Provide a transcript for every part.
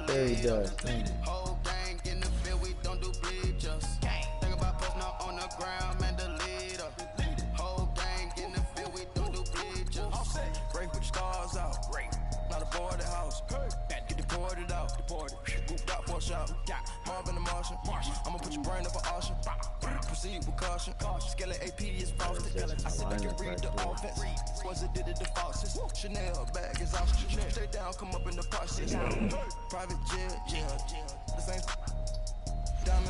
Very does. I'ma put your brain up for auction. Proceed with caution. Skeleton AP is frosted. I sit back and read the offense. Was it did it the faucets? Chanel bag is ostrich. Stay down, come up in the process. Private jet, yeah. The same.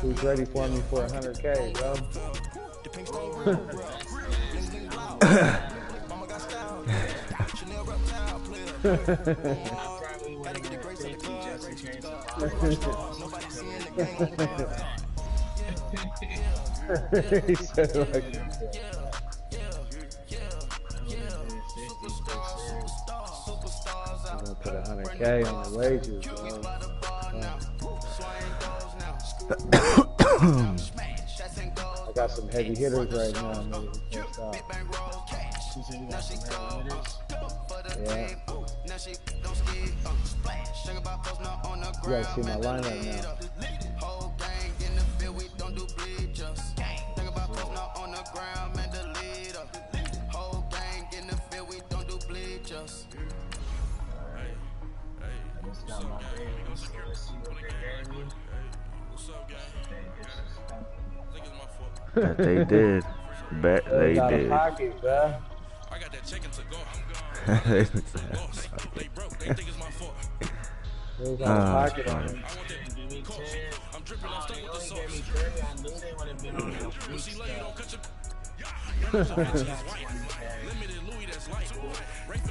Who's ready for me for 100K, bro? The pink stone grill, bro. Mama got style. Chanel reptile player. Gotta get the grace of the God. Nobody seeing the game. He said like I'm gonna put 100K on the wages, bro. I got some heavy hitters right now, man. Yeah. You guys see my lineup now. Bet they did. Bet they did. Pocket, bro. I got that chicken to go. They broke. They think it's my fault. There's a pocket on him. I'm dripping. I'm stuck with the sauce. I knew they would have been on that weak She love you, don't cut your.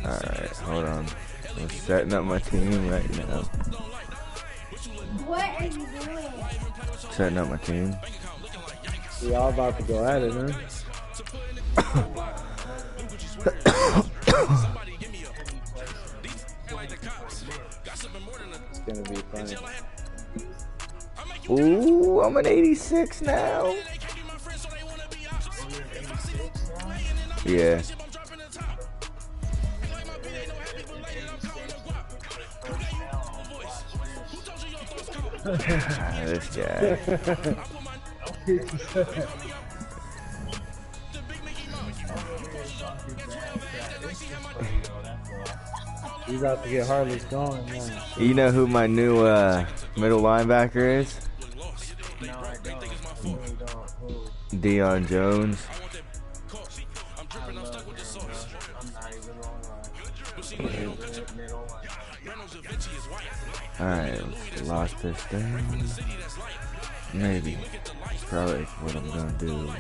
Alright, hold on. I'm setting up my team right now. What are you doing? Setting up my team. We all about to go at it, huh? It's gonna be funny. Ooh, I'm an 86 now. Yeah. This guy. You about to get Harley's going, man. You know who my new middle linebacker is? No, I don't. Deion Jones. I'm not even Alright, lost this thing. Maybe. That's probably what I'm gonna do.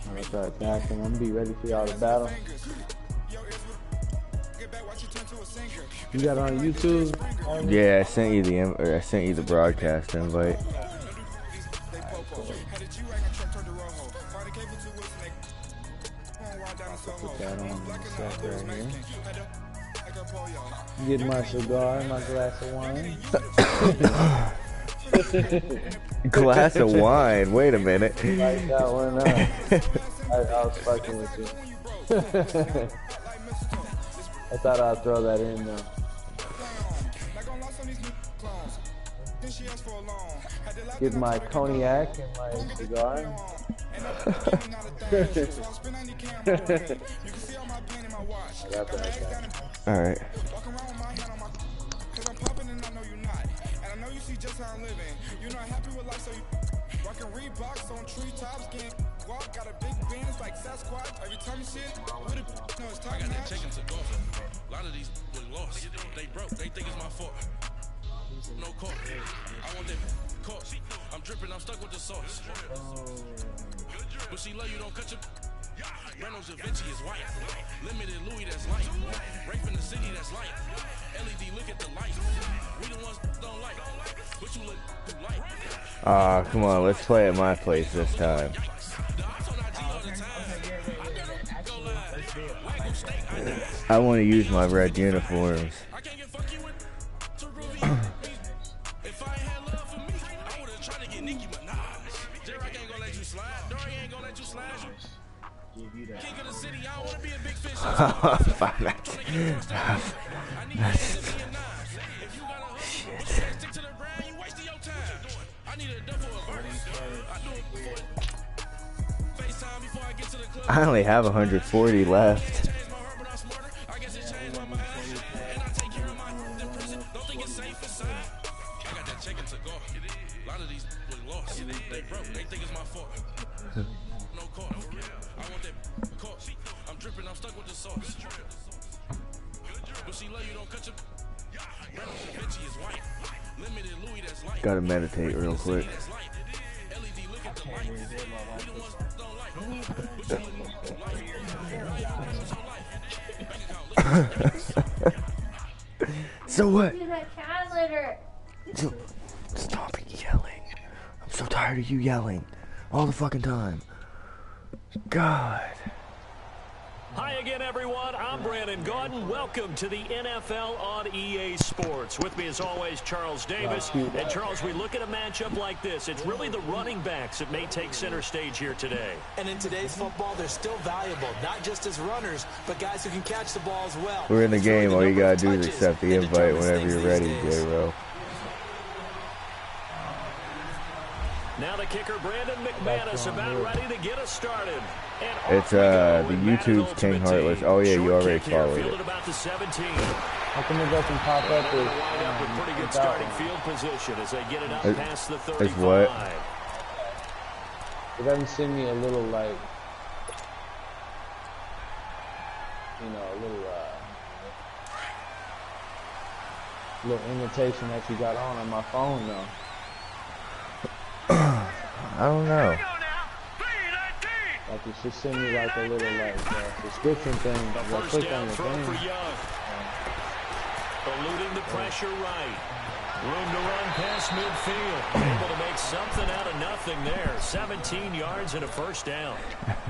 I'm gonna start attacking. I'm gonna be ready for y'all to battle. You got it on YouTube? Yeah, I sent you the broadcast invite. Put that on the set right here. Get my cigar, my glass of wine. Glass of wine. Wait a minute. Like that one up. I was fucking with you. I thought I'd throw that in though. Get my cognac and my cigar. Alright. I got that chicken to go. A lot of these were lost. They broke. They think it's my fault. No court. I want that court. I'm dripping. I'm stuck with the sauce. But she love you, don't cut your. Reynolds Da Vinci is white. Limited Louis that's light. Rape in the city that's light. LED, look at the light. We the ones don't like. But you look too light. Ah, come on, let's play at my place this time. I want to use my red uniforms. you slash you. Give you that. King of the city, I don't wanna be a big fish. I need you to be a nine. If you got a hook, but you can't stick to the brand, you wasting your time. I need a double of verse. I do it before FaceTime before I get to the club. I only have 140 left. Change my heart, but I'm smarter. I guess it changed my mind. And I take care of my in prison. Don't think it's safe inside. I got that chicken to go. A lot of these was lost. They broke. They think it's my fault. No call. I want that caught. I'm dripping. I'm stuck with the sauce. But she love you. Don't cut your. Brown Vinci is white. Limited Louis that's light. Gotta meditate real quick. LED look at the light. We the ones that don't like. But you So what? Do that cat litter. Stop yelling. I'm so tired of you yelling all the fucking time. God. Hi again, everyone. I'm Brandon Gordon. Welcome to the NFL on EA Sports. With me, as always, Charles Davis. And, Charles, we look at a matchup like this. It's really the running backs that may take center stage here today. And in today's football, they're still valuable, not just as runners, but guys who can catch the ball as well. We're in the game. All you gotta do is accept the invite whenever you're ready, J-Ro. Now the kicker, Brandon McManus, about ready to get us started. It's the YouTube's King Heartless. Oh yeah, you already followed it. About the 17. How come it doesn't pop up as Wind up with pretty good starting field position as they get it up past the 35. It's what? It doesn't send me a little like, you know, a little invitation that you got on my phone though. I don't know. Like it should send me like a little like subscription thing. I click on the thing. Eluding the pressure right. Room to run past midfield. Able to make something out of nothing there. 17 yards and a first down.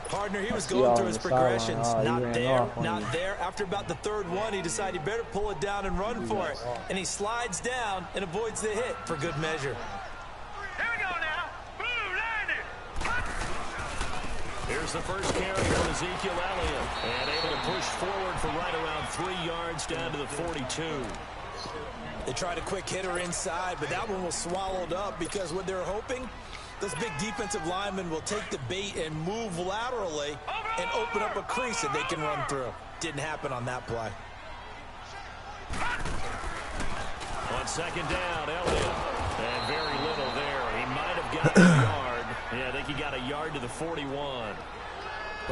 Partner, he was going through his progressions. Not there, not there. After about the third one, he decided he better pull it down and run for it. And he slides down and avoids the hit for good measure. Here's the first carry from Ezekiel Elliott. And able to push forward for right around 3 yards down to the 42. They tried a quick hitter inside, but that one was swallowed up because what they're hoping, those big defensive linemen will take the bait and move laterally and open up a crease that they can run through. Didn't happen on that play. On second down, Elliott. And very little there. He might have gotten a yard. Yeah, I think he got a yard to the 41. Well,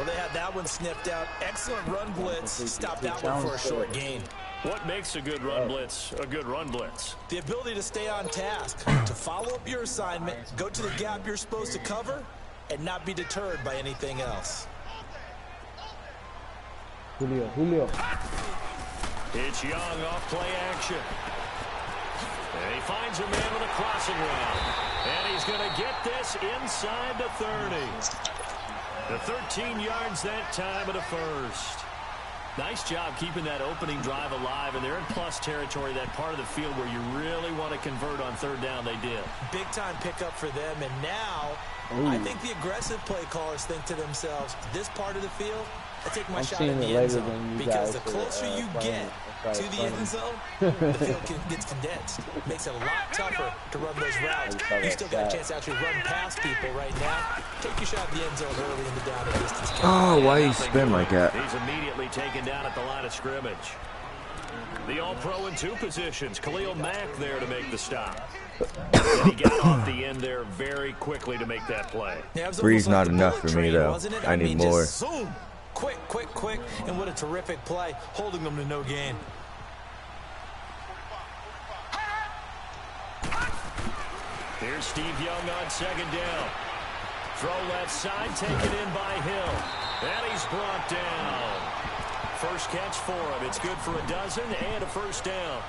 they had that one sniffed out. Excellent run blitz. Stopped that one for a short gain. What makes a good run blitz a good run blitz? The ability to stay on task, to follow up your assignment, go to the gap you're supposed to cover, and not be deterred by anything else. Julio. It's Young off play action. And he finds a man with a crossing route. And he's going to get this inside the 30. The 13 yards that time of the first. Nice job keeping that opening drive alive, and they're in plus territory, that part of the field where you really want to convert on third down. They did. Big time pickup for them, and now I think the aggressive play callers think to themselves, this part of the field, I take my shot in the end zone, because the closer you get to the end zone, the field gets condensed. Makes it a lot tougher to run those routes. You still got a chance to actually run past people right now. Take your shot at the end zone early in the down and distance. Oh, why you spin like that? He's immediately taken down at the line of scrimmage. The All-Pro in two positions. Khalil Mack there to make the stop. And he got off the end there very quickly to make that play. Three's not enough for me, though. I need more. Zoom. Quick, and what a terrific play, holding them to no gain. Here's Steve Young on second down. Throw left side, taken in by Hill. And he's brought down. First catch for him. It's good for a dozen and a first down.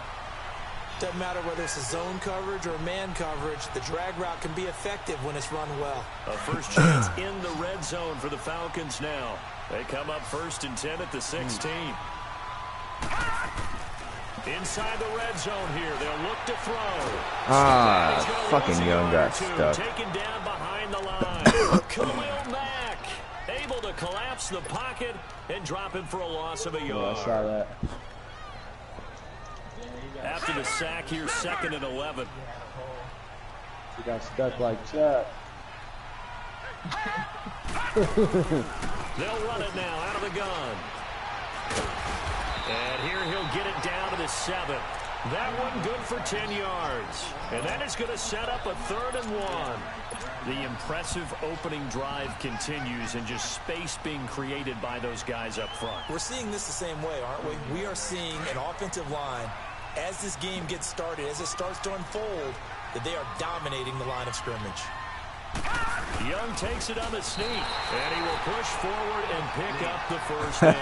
Doesn't matter whether it's a zone coverage or man coverage, the drag route can be effective when it's run well. A first chance in the red zone for the Falcons now. They come up 1st and 10 at the 16. Inside the red zone here, they'll look to throw. Fucking Young got stuck. Taken down behind the line. Khalil Mack. collapse the pocket and drop him for a loss of a yard. Oh, I saw that. After the sack, here's 2nd and 11. He got stuck like Chuck. They'll run it now out of the gun. And here he'll get it down to the 7. That one good for 10 yards. And that is going to set up a 3rd and 1. The impressive opening drive continues, and just space being created by those guys up front. We're seeing this the same way, aren't we? We are seeing an offensive line, as this game gets started, as it starts to unfold, that they are dominating the line of scrimmage. Young takes it on the sneak, and he will push forward and pick up the first down.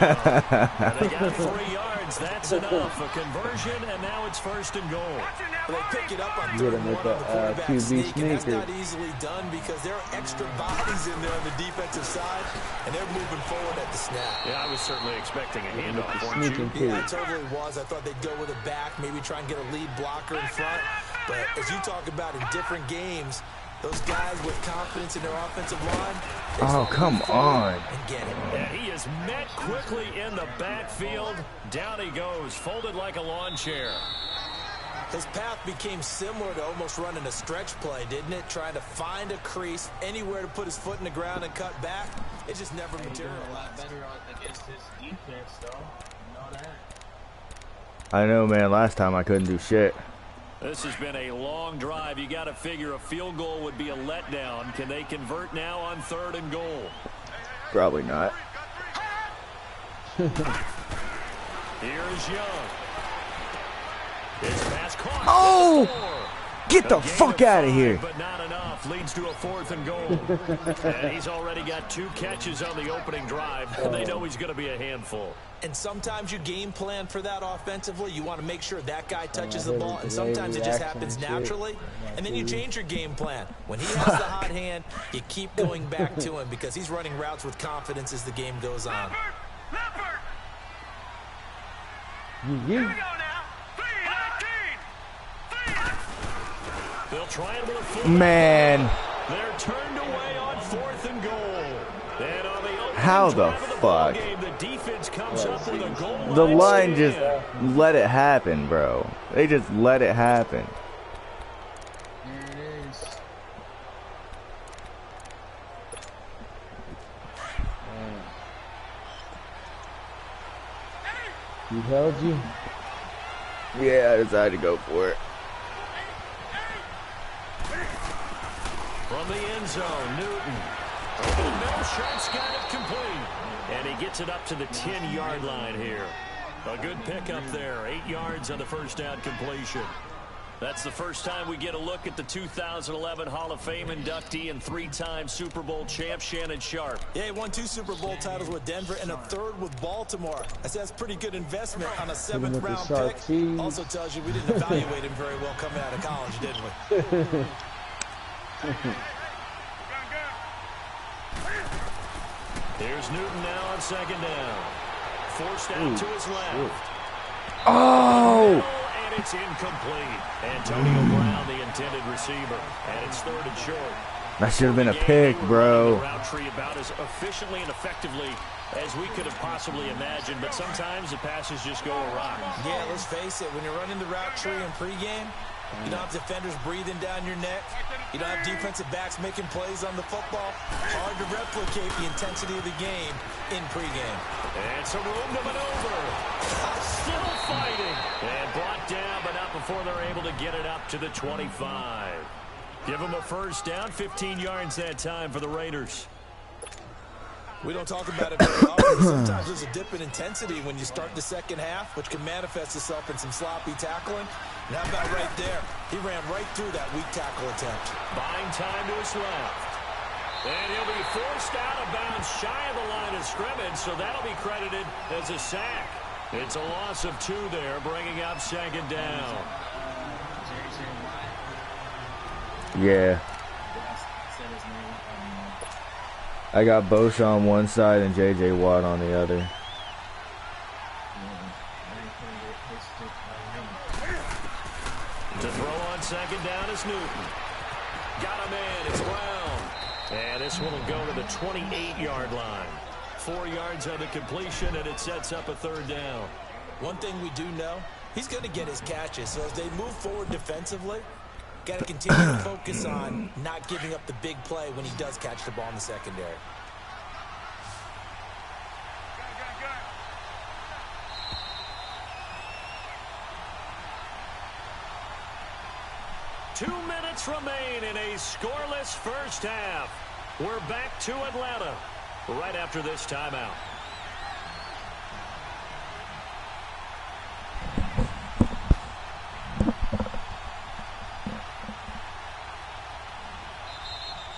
And they got 3 yards. That's enough. A conversion, and now it's 1st and goal. They pick it up on 3rd and 1 on the quarterback sneak, and that's not easily done because there are extra bodies in there on the defensive side, and they're moving forward at the snap. Yeah, I was certainly expecting a handoff, weren't you? Yeah, I totally was. I thought they'd go with a back, maybe try and get a lead blocker in front. But as you talk about in different games, those guys with confidence in their offensive line. Oh, come on. And get it. And he is met quickly in the backfield. Down he goes, folded like a lawn chair. His path became similar to almost running a stretch play, didn't it? Trying to find a crease, anywhere to put his foot in the ground and cut back. It just never materialized. A lot better against his defense, though. You know that. I know, man. Last time I couldn't do shit. This has been a long drive. You got to figure a field goal would be a letdown. Can they convert now on 3rd and goal? Probably not. Here's Young. His pass caught. Oh! Get the fuck out of here. But not enough. Leads to a 4th and goal. And he's already got 2 catches on the opening drive. They know he's going to be a handful. And sometimes you game plan for that offensively. You want to make sure that guy touches the ball. And sometimes it just happens naturally. And then you change your game plan. When he has the hot hand, you keep going back to him because he's running routes with confidence as the game goes on. They'll try it with a full. Man. They're turned away on 4th and goal. And on the how the fuck? The defense comes up with a goal line. The line just let it happen, bro. They just let it happen. There it is. He held you? Yeah, I decided to go for it. From the end zone, Newton. No shot's got it complete. And he gets it up to the 10-yard line here. A good pickup there. 8 yards on the first down completion. That's the first time we get a look at the 2011 Hall of Fame inductee and 3-time Super Bowl champ Shannon Sharpe. Yeah, he won 2 Super Bowl titles with Denver and a 3rd with Baltimore. I said that's pretty good investment on a 7th-round pick. Also tells you we didn't evaluate him very well coming out of college, did we? Here's Newton now on 2nd down. Forced out to his left. Oh! And it's incomplete. Antonio Brown, the intended receiver. And it's 3rd and short. That should have been a pick, bro. Route tree about as efficiently and effectively as we could have possibly imagined, but sometimes the passes just go awry. Yeah, let's face it. When you're running the route tree in pregame, you don't have defenders breathing down your neck. You don't have defensive backs making plays on the football. Hard to replicate the intensity of the game in pregame. And some room to maneuver. Still fighting. And brought down, but not before they're able to get it up to the 25. Give them a first down, 15 yards that time for the Raiders. We don't talk about it very often. Sometimes there's a dip in intensity when you start the second half, which can manifest itself in some sloppy tackling. And how about right there? He ran right through that weak tackle attempt. Buying time to his left. And he'll be forced out of bounds shy of the line of scrimmage, so that'll be credited as a sack. It's a loss of 2 there, bringing up 2nd down. Yeah. I got Bosa on one side and J.J. Watt on the other. To throw on 2nd down is Newton. Got him in. It's Brown. And this one will go to the 28-yard line. 4 yards on the completion, and it sets up a 3rd down. One thing we do know, he's going to get his catches. So as they move forward defensively, got to continue to focus on not giving up the big play when he does catch the ball in the secondary. Two minutes remain in a scoreless first half. We're back to Atlanta right after this timeout.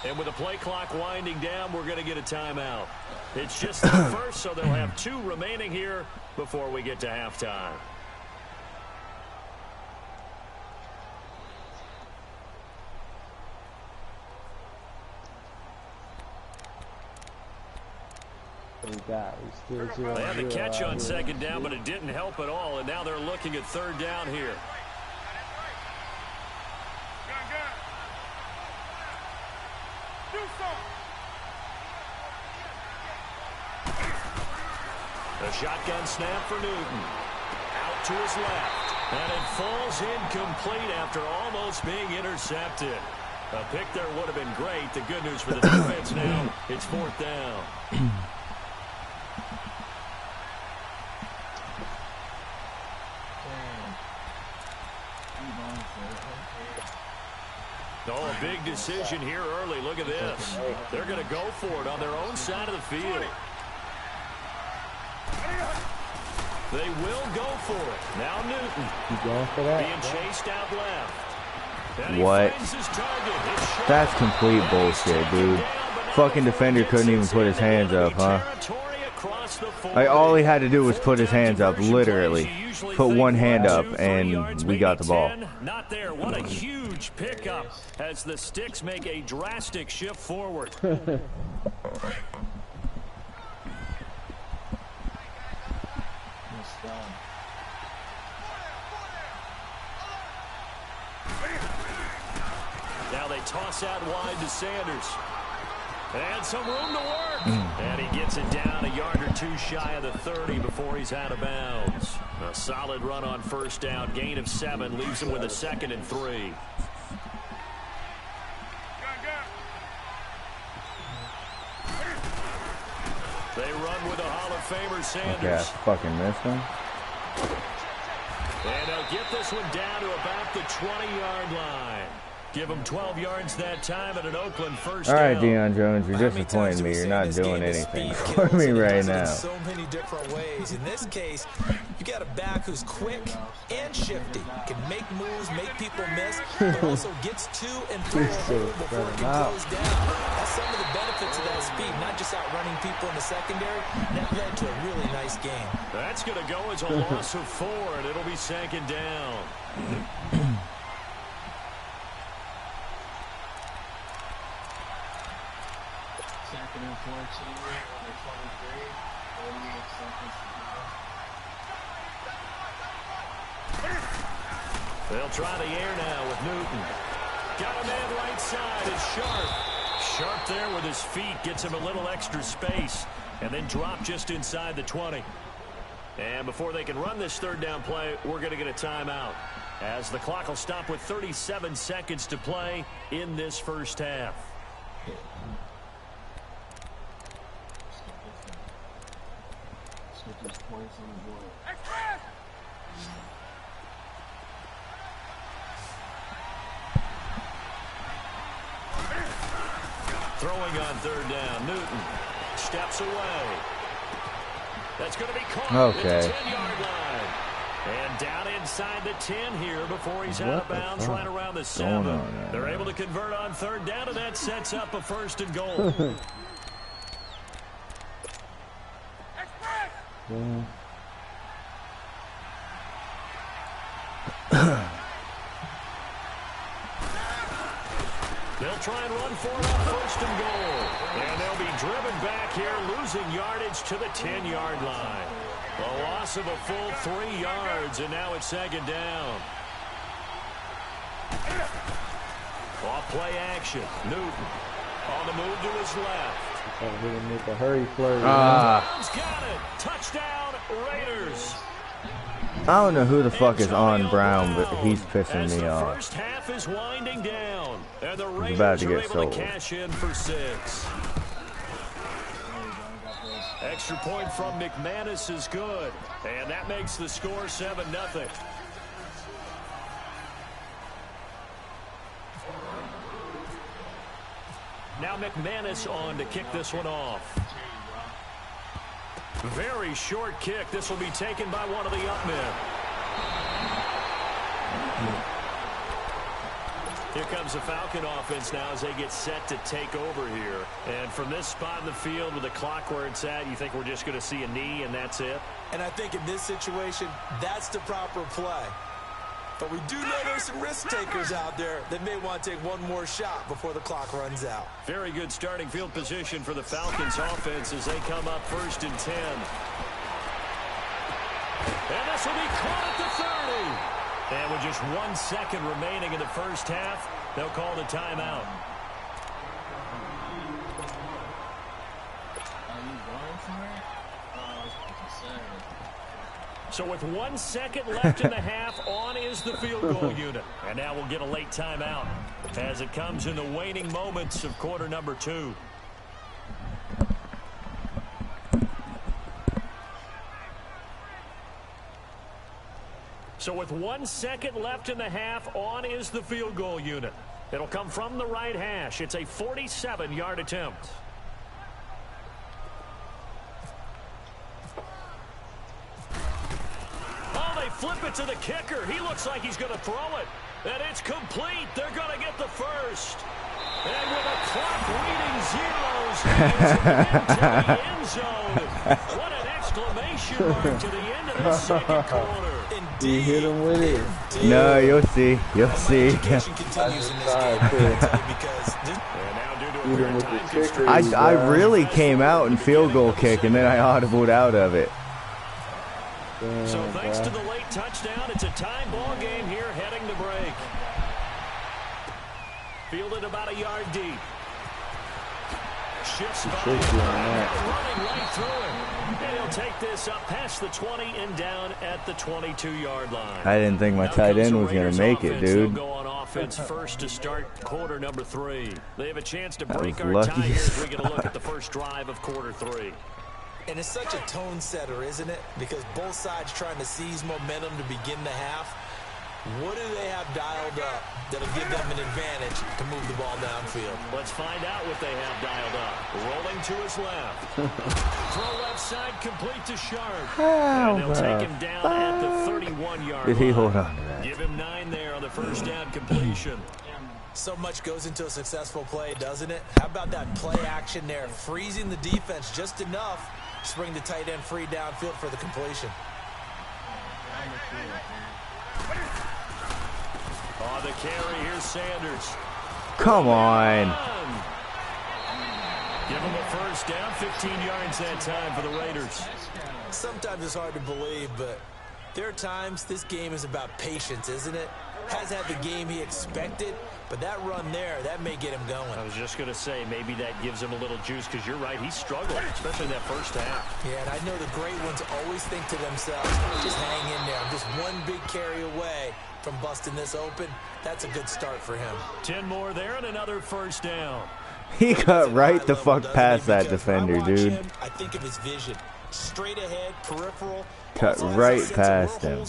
And with the play clock winding down, we're going to get a timeout. It's just the first, so they'll have 2 remaining here before we get to halftime. They had the catch on 2nd down, but it didn't help at all, and now they're looking at 3rd down here. A shotgun snap for Newton. Out to his left. And it falls incomplete after almost being intercepted. A pick there would have been great. The good news for the defense now, it's 4th down. Oh, a big decision here early. Look at this. They're going to go for it on their own side of the field. They will go for it. Now Newton. You going for that? Being chased out left. What? That's complete bullshit, dude. Fucking defender couldn't even put his hands up, huh? Like, all he had to do was put his hands up, literally. Put one hand up, and we got the ball. Not there. What a huge pickup as the sticks make a drastic shift forward. Now they toss out wide to Sanders. And some room to work. And he gets it down a yard or 2 shy of the 30 before he's out of bounds. A solid run on 1st down. Gain of 7 leaves him with a 2nd and 3. They run with the Hall of Famer Sanders. Okay, I fucking missed him. And they'll get this one down to about the 20-yard line. Give him 12 yards that time at an Oakland 1st down. All right, Deion Jones, you're disappointing me. You're not doing anything for me right now. So many different ways. In this case, you got a back who's quick and shifty, can make moves, make people miss, but also gets to and through a hole before it can close down. That's some of the benefits of that speed, not just outrunning people in the secondary. That led to a really nice game. That's going to go as a loss of 4, and it'll be 2nd down. And 14, under 23, 48 seconds to go. They'll try the air now with Newton. Got a man right side. It's Sharp. Sharp there with his feet. Gets him a little extra space. And then drop just inside the 20. And before they can run this 3rd down play, we're going to get a timeout, as the clock will stop with 37 seconds to play in this 1st half. Throwing on 3rd down, Newton steps away. That's going to be caught at the 10-yard line. And down inside the 10 here before he's out of bounds, right around the 7. They're able to convert on 3rd down, and that sets up a 1st and goal. They'll try and run for it on 1st and goal. And they'll be driven back here, losing yardage to the 10-yard line. A loss of a full 3 yards, and now it's 2nd down. Off play action. Newton on the move to his left. Trying to hit him with the hurry flurry. Got it. Touchdown, Raiders. I don't know who the fuck is on Brown, but he's pissing me off. First half is winding down, and the He's about to Raiders get are able sold. to cash in for 6. Extra point from McManus is good, and that makes the score 7-0. Now McManus on to kick this one off. Very short kick. This will be taken by one of the up men. Here comes the Falcon offense now as they get set to take over here. And from this spot in the field with the clock where it's at, you think we're just going to see a knee and that's it? And I think in this situation, that's the proper play. But we do know there's some risk takers out there that may want to take one more shot before the clock runs out. Very good starting field position for the Falcons offense as they come up 1st and 10. And this will be caught at the 30. And with just 1 second remaining in the first half, they'll call the timeout. So with 1 second left in the half, on is the field goal unit. And now we'll get a late timeout as it comes in the waning moments of quarter number 2. So with 1 second left in the half, on is the field goal unit. It'll come from the right hash. It's a 47-yard attempt. Flip it to the kicker. He looks like he's going to throw it. And it's complete. They're going to get the first. And with a clock reading zeros, he is into the end zone. What an exclamation mark to the end of the second quarter. Indeed. You hit him with it. Indeed. No, you'll see. You'll see. I really came out in field goal kick, and then I audibled out of it. So thanks to the late touchdown, it's a tie ball game here heading to break. Fielded about a yard deep. Shifts by, running right through it. And he'll take this up past the 20 and down at the 22-yard line. I didn't think my tight end was going to make it, dude. They'll go on offense first to start quarter number 3. They have a chance to break our tie here as we get a look at the first drive of quarter 3. And it's such a tone setter, isn't it? Because both sides trying to seize momentum to begin the half. What do they have dialed up that'll give them an advantage to move the ball downfield? Let's find out what they have dialed up. Rolling to his left. Throw left side complete to Sharp. And they'll take him down at the 31-yard line. Did he hold on to that? Give him 9 there on the first down completion. So much goes into a successful play, doesn't it? How about that play action there? Freezing the defense just enough to bring the tight end free downfield for the completion. On the carry, here's Sanders. Come on. Give him a first down, 15 yards that time for the Raiders. Sometimes it's hard to believe, but there are times this game is about patience, isn't it? Has had the game he expected, but that run there, that may get him going. I was just going to say, maybe that gives him a little juice, because you're right, he struggled, especially in that first half. Yeah, and I know the great ones always think to themselves, just hang in there. I'm just one big carry away from busting this open. That's a good start for him. 10 more there and another first down. He got right the fuck past that defender, dude. I think of his vision. Straight ahead, peripheral. Cut right past him. A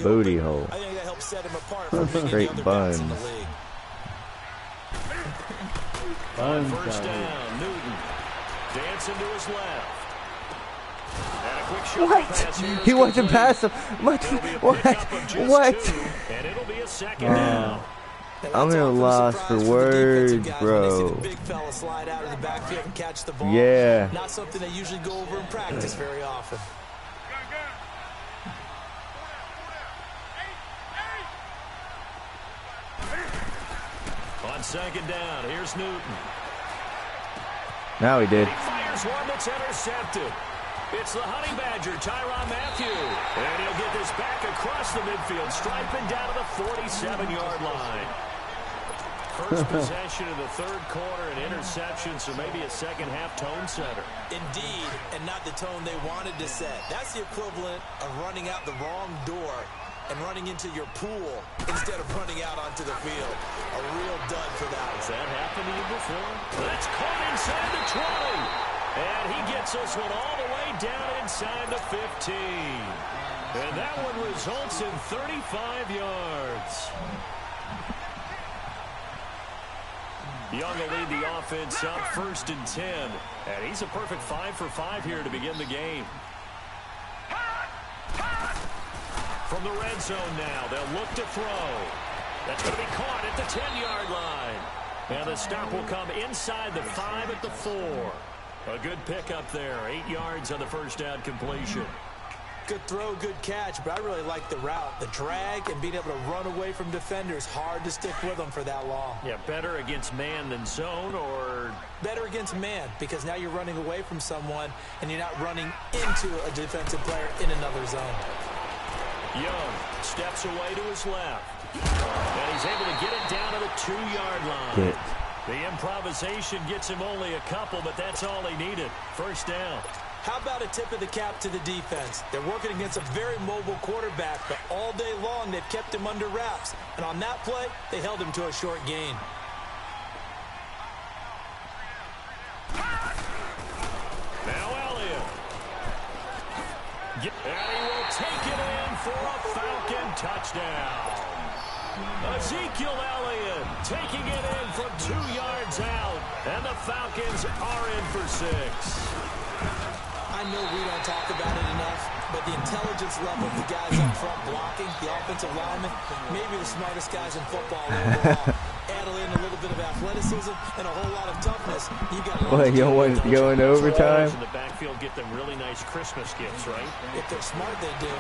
booty hole. I think that helps set him apart from straight buns. in the league. On first down, Newton dancing to his left. And a quick shot pass here. He wasn't past him. What? And it'll be a second down. I'm at a loss for words, bro. Yeah. Not something they usually go over in practice very often. On second down, here's Newton. Now he did. He fires one that's intercepted. It's the Honey Badger, Tyrann Mathieu. And he'll get this back across the midfield, striping down to the 47-yard line. First possession of the third quarter, an interception, so maybe a second-half tone setter. Indeed, and not the tone they wanted to set. That's the equivalent of running out the wrong door and running into your pool instead of running out onto the field. A real dud for that. Has that happened to you before? That's caught inside the 20. And he gets this one all the way down inside the 15. And that one results in 35 yards. Young will lead the offense up 1st and 10. And he's a perfect 5 for 5 here to begin the game. From the red zone now, they'll look to throw. That's going to be caught at the 10-yard line. And the stop will come inside the 5 at the 4. A good pickup there, 8 yards on the first down completion. Good throw, good catch, but I really like the route. The drag and being able to run away from defenders, hard to stick with them for that long. Yeah, better against man than zone, or? Better against man, because now you're running away from someone and you're not running into a defensive player in another zone. Young steps away to his left. And he's able to get it down to the 2-yard line. The improvisation gets him only a couple, but that's all he needed. First down. How about a tip of the cap to the defense? They're working against a very mobile quarterback, but all day long they've kept him under wraps. And on that play, they held him to a short gain. Now Elliott. And he will take it in for a Falcon touchdown. Ezekiel Elliott taking it in from 2 yards out. And the Falcons are in for 6. I know we don't talk about it enough, but the intelligence level of the guys up front blocking, the offensive linemen, maybe the smartest guys in football overall. Add in a little bit of athleticism and a whole lot of toughness. You got going overtime. In the backfield, get them really nice Christmas gifts, right? If they're smart, they do.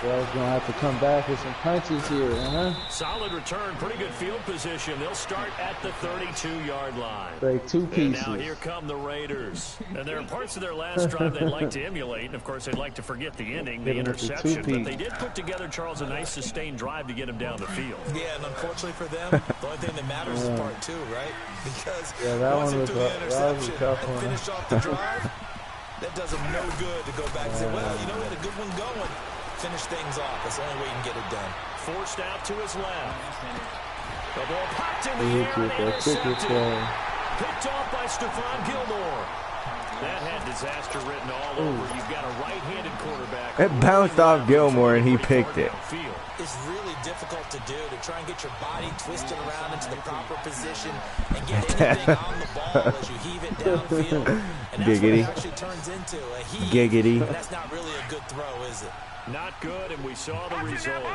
Well, going to have to come back with some punches here, Solid return, pretty good field position. They'll start at the 32-yard line. Break 2 pieces. And now here come the Raiders. And there are parts of their last drive they'd like to emulate. And, of course, they'd like to forget the ending, the interception. But they did put together, Charles, a nice sustained drive to get him down the field. Yeah, and unfortunately for them, the only thing that matters is part 2, right? Because that once one you do the interception tough and finish off the drive, that does them no good to go back and say, well, you know, we had a good one going. Finish things off. That's the only way you can get it done. Forced out to his left. The ball popped in the air and intercepted. Picked off by Stephon Gilmore. That had disaster written all over. You've got a right-handed quarterback. It bounced off Gilmore and he picked it. It's really difficult to do, to try and get your body twisted around into the proper position and get anything on the ball as you heave it downfield. And that's what it actually turns into, a heave. Giggity. And that's not really a good throw, is it? Not good, and we saw the result.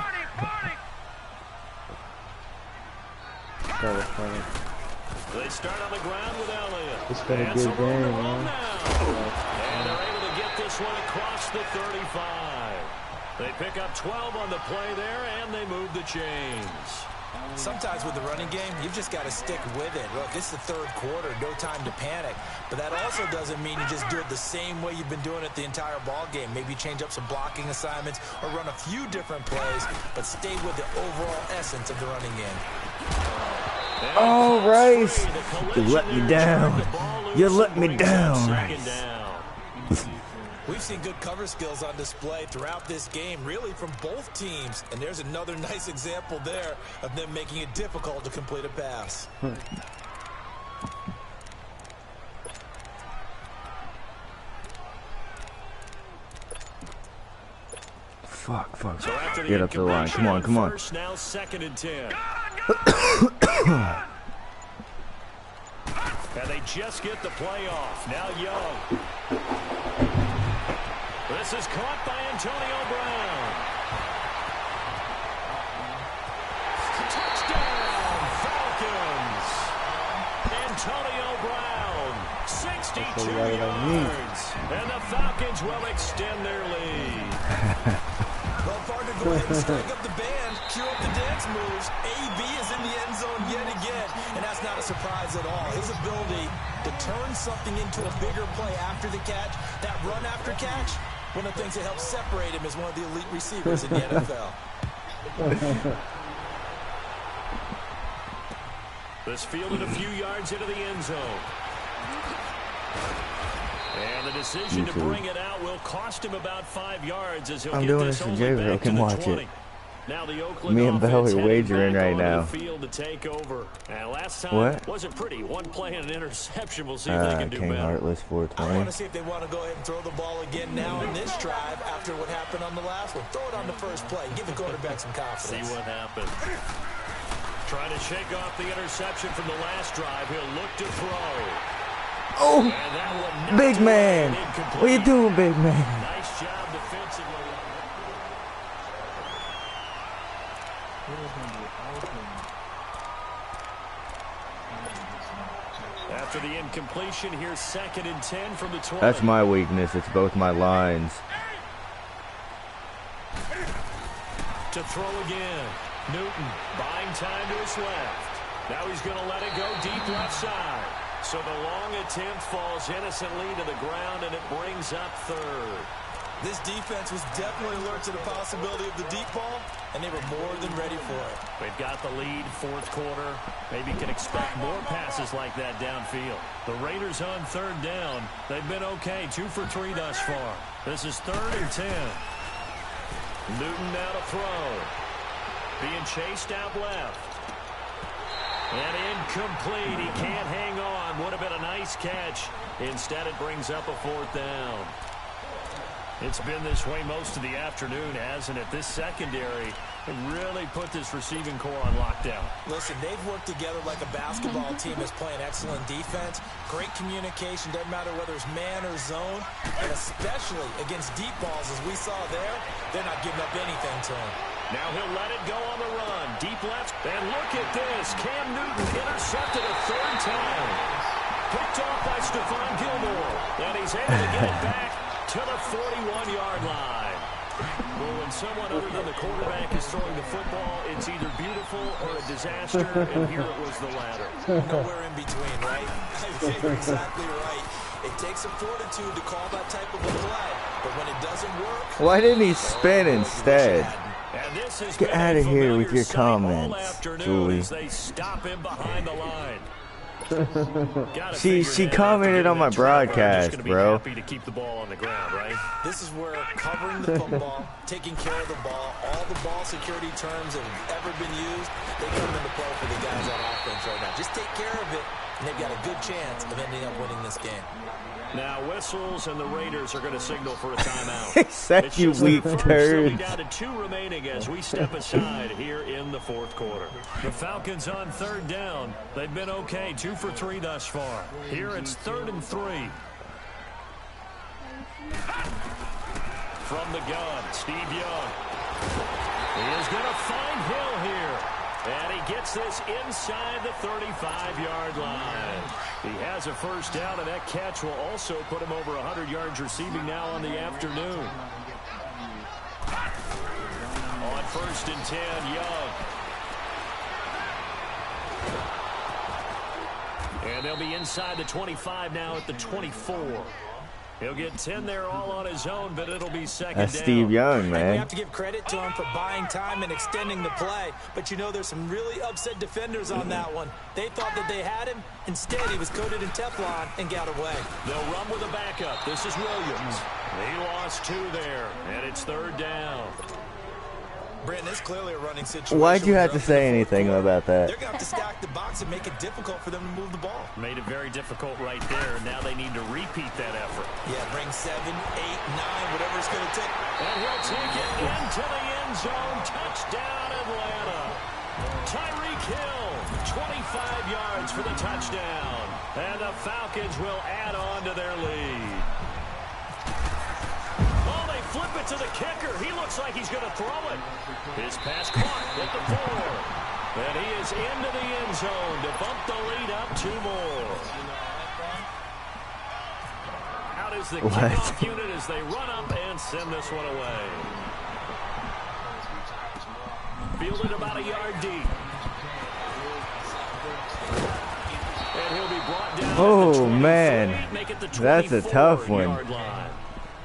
They start on the ground with Elliott. It's been a good game, man. And they're able to get this one across the 35. They pick up 12 on the play there, and they move the chains. Sometimes with the running game, you've just got to stick with it. Look, it's the third quarter, no time to panic. But that also doesn't mean you just do it the same way you've been doing it the entire ball game. Maybe change up some blocking assignments or run a few different plays, but stay with the overall essence of the running game. Oh, Rice, you let me down. You let me down, Rice. We've seen good cover skills on display throughout this game, really from both teams. And there's another nice example there of them making it difficult to complete a pass. Fuck. So Get up to the line. Come on. First, now 2nd and 10. And they just get the play off. Now Young. This is caught by Antonio Brown. Touchdown, Falcons. Antonio Brown, 62 yards. And the Falcons will extend their lead. Well, partner, go ahead and strike up the band, cue up the dance moves. AB is in the end zone yet again, and that's not a surprise at all. His ability to turn something into a bigger play after the catch, that run after catch, one of the things that helps separate him as one of the elite receivers in the NFL. This fielded a few yards into the end zone. And the decision to bring it out will cost him about 5 yards as he'll I'm get doing this this for only Jared. back to Can the watch 20. it. Now the Oakland Me and Bell offense are wagering back right onto now. the field to take over. And last time What? wasn't pretty. One play and an interception. We'll see if they can do King better. HeartLess420. I want to see if they want to go ahead and throw the ball again now in this drive after what happened on the last one. Throw it on the first play. Give the quarterback some confidence. See what happens. Trying to shake off the interception from the last drive. He'll look to throw. Oh, big man. What you doing, big man? Nice job defensively. After the incompletion, here's 2nd and 10 from the 20. That's my weakness. It's both my lines. To throw again. Newton buying time to his left. Now he's going to let it go deep left side. So the long attempt falls innocently to the ground, and it brings up 3rd. This defense was definitely alert to the possibility of the deep ball, and they were more than ready for it. They've got the lead, 4th quarter. Maybe can expect more passes like that downfield. The Raiders on 3rd down. They've been okay, 2 for 3 thus far. This is 3rd and 10. Newton now to throw. Being chased out left. And incomplete. He can't hang on. Would have been a nice catch. Instead, it brings up a 4th down. It's been this way most of the afternoon, hasn't it? This secondary really put this receiving core on lockdown. Listen, they've worked together like a basketball team that's playing excellent defense. Great communication. Doesn't matter whether it's man or zone. And especially against deep balls, as we saw there, they're not giving up anything to him. Now he'll let it go on the run. Deep left. And look at this. Cam Newton intercepted a 3rd time. Picked off by Stephon Gilmore. And he's able to get it back to the 41-yard line. Well, when someone other than the quarterback is throwing the football, it's either beautiful or a disaster, and here it was the latter. Nowhere in between, right? You're exactly right. It takes some fortitude to call that type of a play, but when it doesn't work... Why didn't he spin instead? Get out of here with your comments, Julie. They stop him behind the line. She commented on my broadcast, bro. Happy to keep the ball on the ground, right? This is where covering the football, taking care of the ball, all the ball security terms that have ever been used, they come into play for the guys on offense right now. Just take care of it, and they've got a good chance of ending up winning this game. Now whistles, and the Raiders are going to signal for a timeout. Except you weak turds. Down to 2 remaining as we step aside here in the 4th quarter. The Falcons on 3rd down. They've been okay, 2 for 3 thus far. Here it's 3rd and 3. From the gun, Steve Young. He is going to find Hill here. And he gets this inside the 35-yard line. He has a 1st down, and that catch will also put him over 100 yards receiving now on the afternoon. On 1st and 10, Young. And they'll be inside the 25 now at the 24. He'll get 10 there all on his own, but it'll be 2nd down. That's Steve Young, man. We have to give credit to him for buying time and extending the play. But, you know, there's some really upset defenders on that one. They thought that they had him. Instead, he was coated in Teflon and got away. They'll run with a backup. This is Williams. He lost 2 there, and it's 3rd down. Brandon, it's clearly a running situation. Why'd you have to say anything about that? They're going to have to stack the box and make it difficult for them to move the ball. Made it very difficult right there. Now they need to repeat that effort. Yeah, bring 7, 8, 9, whatever it's going to take. And he'll take it into the end zone. Touchdown, Atlanta. Tyreek Hill, 25 yards for the touchdown. And the Falcons will add on to their lead. Flip it to the kicker. He looks like he's going to throw it. His pass caught at the 4. And he is into the end zone to bump the lead up 2 more. Out is the kickoff unit as they run up and send this one away. Fielded about a yard deep. And he'll be brought down. Oh, man. That's a tough one.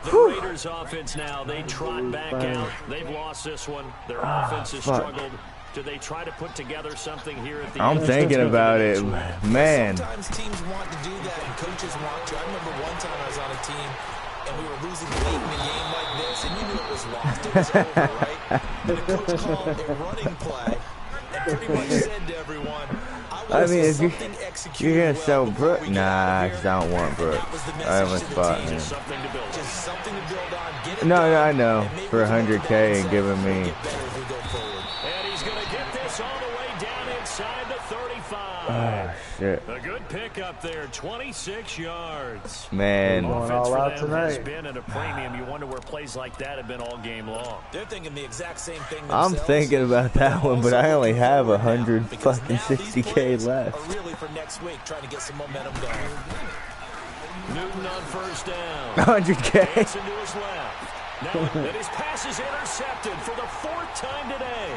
The Raiders offense now, they trot back out. They've lost this one. Their offense has struggled. Do they try to put together something here at the I'm end? thinking about it, man. Sometimes teams want to do that, and coaches want to. I remember one time I was on a team, and we were losing late in a game like this, and you knew it was lost. It was over, right? And the coach called a running play and pretty much said to everyone, I mean, if you're gonna sell Brooke, nah, because I don't want Brooke. I have a spot, man. Just something to build on. Get it No, done, I know. For 100K and giving me. And he's going to get this all the way down inside the 35. Oh, shit. A good pickup there, 26 yards. Man. Going all out Has tonight. been at a premium. You wonder where plays like that have been all game long. They're thinking the exact same thing I'm themselves. thinking about that one, but I only have 100 Because fucking now these 60K plays left. Are really for next week, trying to get some momentum going. Newton on first down. 100K. Hanson to his left. Now and his pass is intercepted for the 4th time today.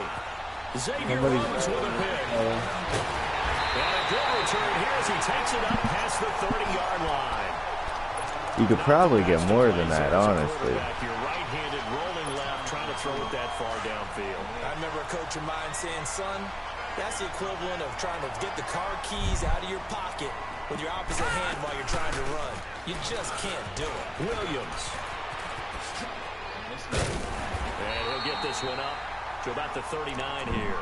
Xavier Rhodes with a pick. And a good return here as he takes it up past the 30-yard line. You could probably get more than that, honestly. Your right-handed rolling left, trying to throw it that far downfield. I remember a coach of mine saying, son, that's the equivalent of trying to get the car keys out of your pocket with your opposite hand while you're trying to run. You just can't do it. Williams. And he'll get this one up to about the 39 here.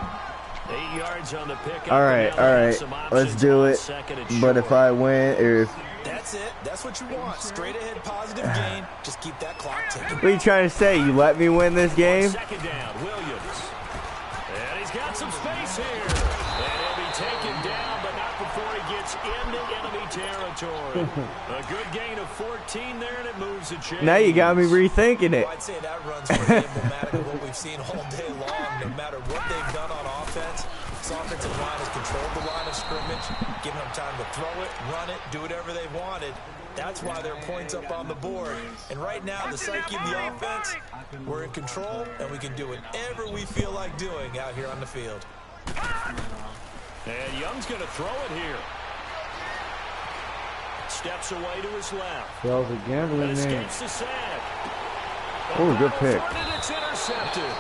8 yards on the pick. All right. Let's do it. But if I win, or if... That's it. That's what you want. Straight ahead, positive gain. Just keep that clock ticking. What are you trying to say? You let me win this game? Second down, Williams. And he's got some space here. And he'll be taken down, but not before he gets into enemy territory. A good gain of 14 there, and it moves the chain. Now you got me rethinking it. Well, I'd say that runs pretty emblematic of what we've seen all day long. No matter what they've done on offense, this offensive line has controlled the line of scrimmage, giving them time to throw it, run it, do whatever they wanted. That's why there are points up on the board. And right now, the psyche of the offense, we're in control, and we can do whatever we feel like doing out here on the field. And Young's going to throw it here. Steps away to his left. That was a gambling man. Escapes the sack. Oh, good pick. And it's intercepted.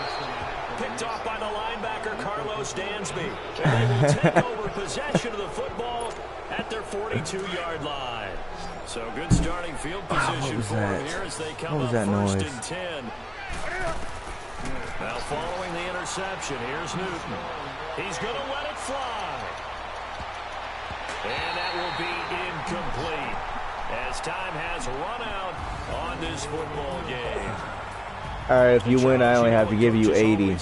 Picked off by the linebacker, Carlos Dansby. And they will take over possession of the football at their 42-yard line. So good starting field position for them here as they come up first and 10. Now following the interception, here's Newton. He's going to let it fly. And that will be incomplete as time has run out on this football game. All right, if you win, I only have to give you 80.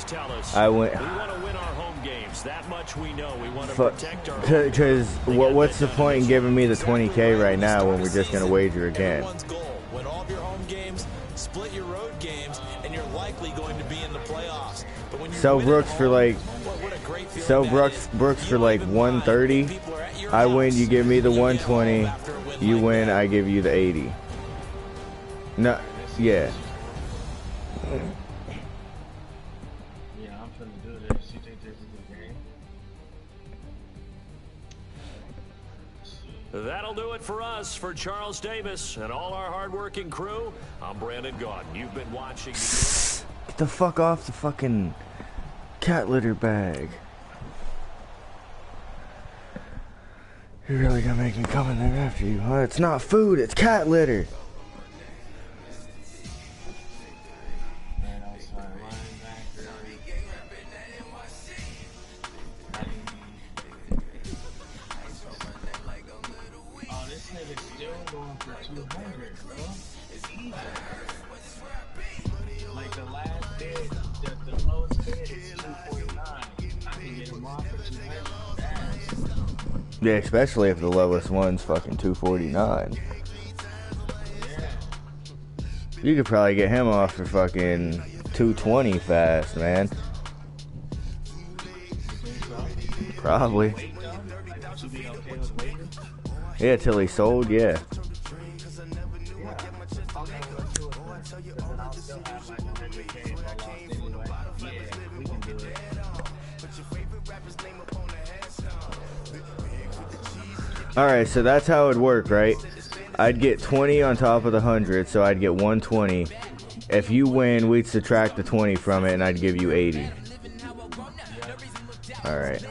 I win. We want to win our home games. That much we know. We want to protect our home Because what's the point in giving me the 20K right now when we're just going to wager again? Win all of your home games, split your road games, and you're likely going to be in the playoffs. But when Sell Brooks for like Brooks for like 130. I win, you give me the 120. You win, I give you the 80. No, yeah. Yeah, I'm trying to do this. You think this is a game? That'll do it for us. For Charles Davis and all our hardworking crew, I'm Brandon Gaudin. You've been watching. Get the fuck off the fucking cat litter bag. You're really gonna make me come in there after you, huh? It's not food, it's cat litter. Oh, this nigga's still going for 200, bro. Easy. Like the last bid, the lowest bid is 249. I can get him off for 200. Yeah, especially if the lowest one's fucking 249. You could probably get him off for fucking 220 fast, man. Probably. Yeah, till he sold, yeah. Alright, so that's how it'd work, right? I'd get 20 on top of the 100, so I'd get 120. If you win, we'd subtract the 20 from it, and I'd give you 80. All right.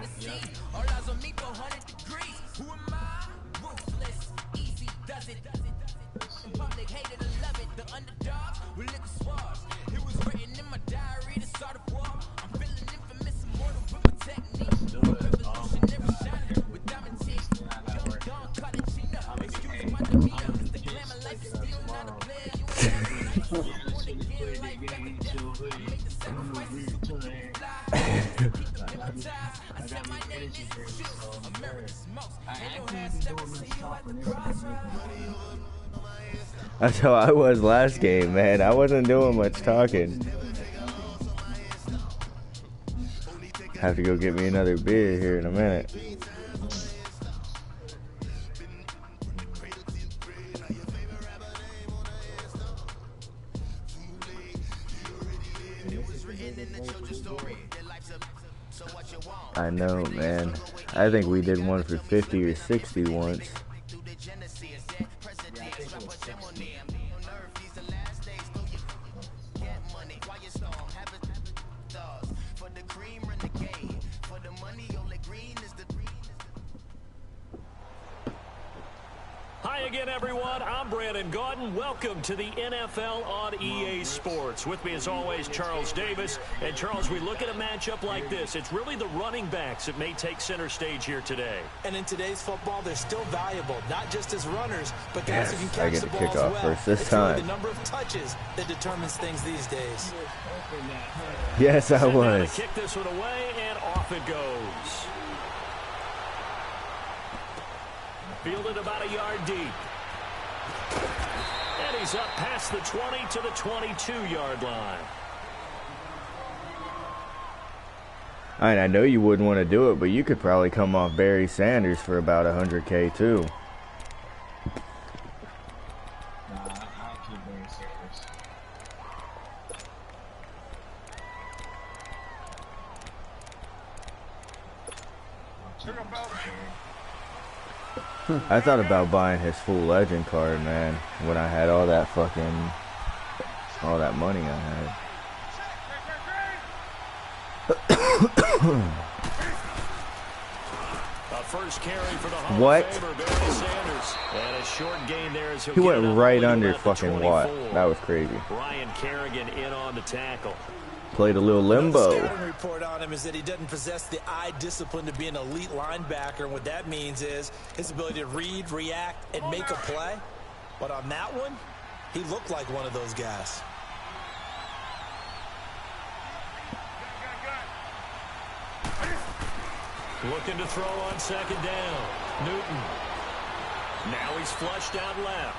That's how I was last game, man. I wasn't doing much talking. Have to go get me another beer here in a minute. I know, man. I think we did one for 50 or 60 once. Hi again, everyone. I'm Brandon Gaudin. Welcome to the NFL on EA Sports. With me, as always, Charles Davis. And, Charles, we look at a matchup like this. It's really the running backs that may take center stage here today. And in today's football, they're still valuable, not just as runners, but guys who can catch the ball as well. First this it's time. Really the number of touches that determines things these days. Yes, I was. Kick this one away, and off it goes. Fielded about a yard deep. And he's up past the 20 to the 22-yard line. I know you wouldn't want to do it, but you could probably come off Barry Sanders for about 100K too. I thought about buying his full legend card, man, when I had all that money I had. First carry for the Hall what? of Famer, Barry Sanders. And a short gain there as he went right under fucking Watt. That was crazy. Brian Kerrigan in on the tackle. Played a little limbo. The scouting report on him is that he doesn't possess the eye discipline to be an elite linebacker, and what that means is his ability to read, react, and make a play. But on that one, he looked like one of those guys. Looking to throw on second down. Newton. Now he's flushed out left.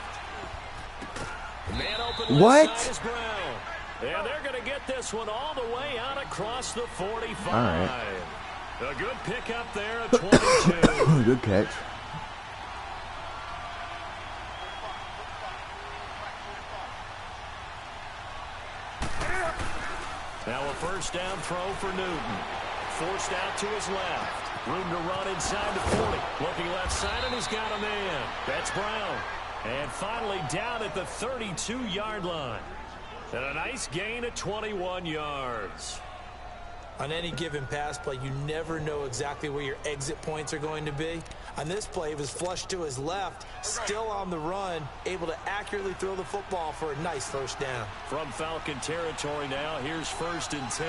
Man open left side is Brown. And they're going to get this one all the way out across the 45. All right. A good pickup there at 22. Good catch. Now a first down throw for Newton. Forced out to his left. Room to run inside the 40. Looking left side, and he's got a man. That's Brown. And finally down at the 32-yard line. And a nice gain at 21 yards. On any given pass play, you never know exactly where your exit points are going to be. On this play, he was flushed to his left, still on the run, able to accurately throw the football for a nice first down. From Falcon territory now, here's 1st and 10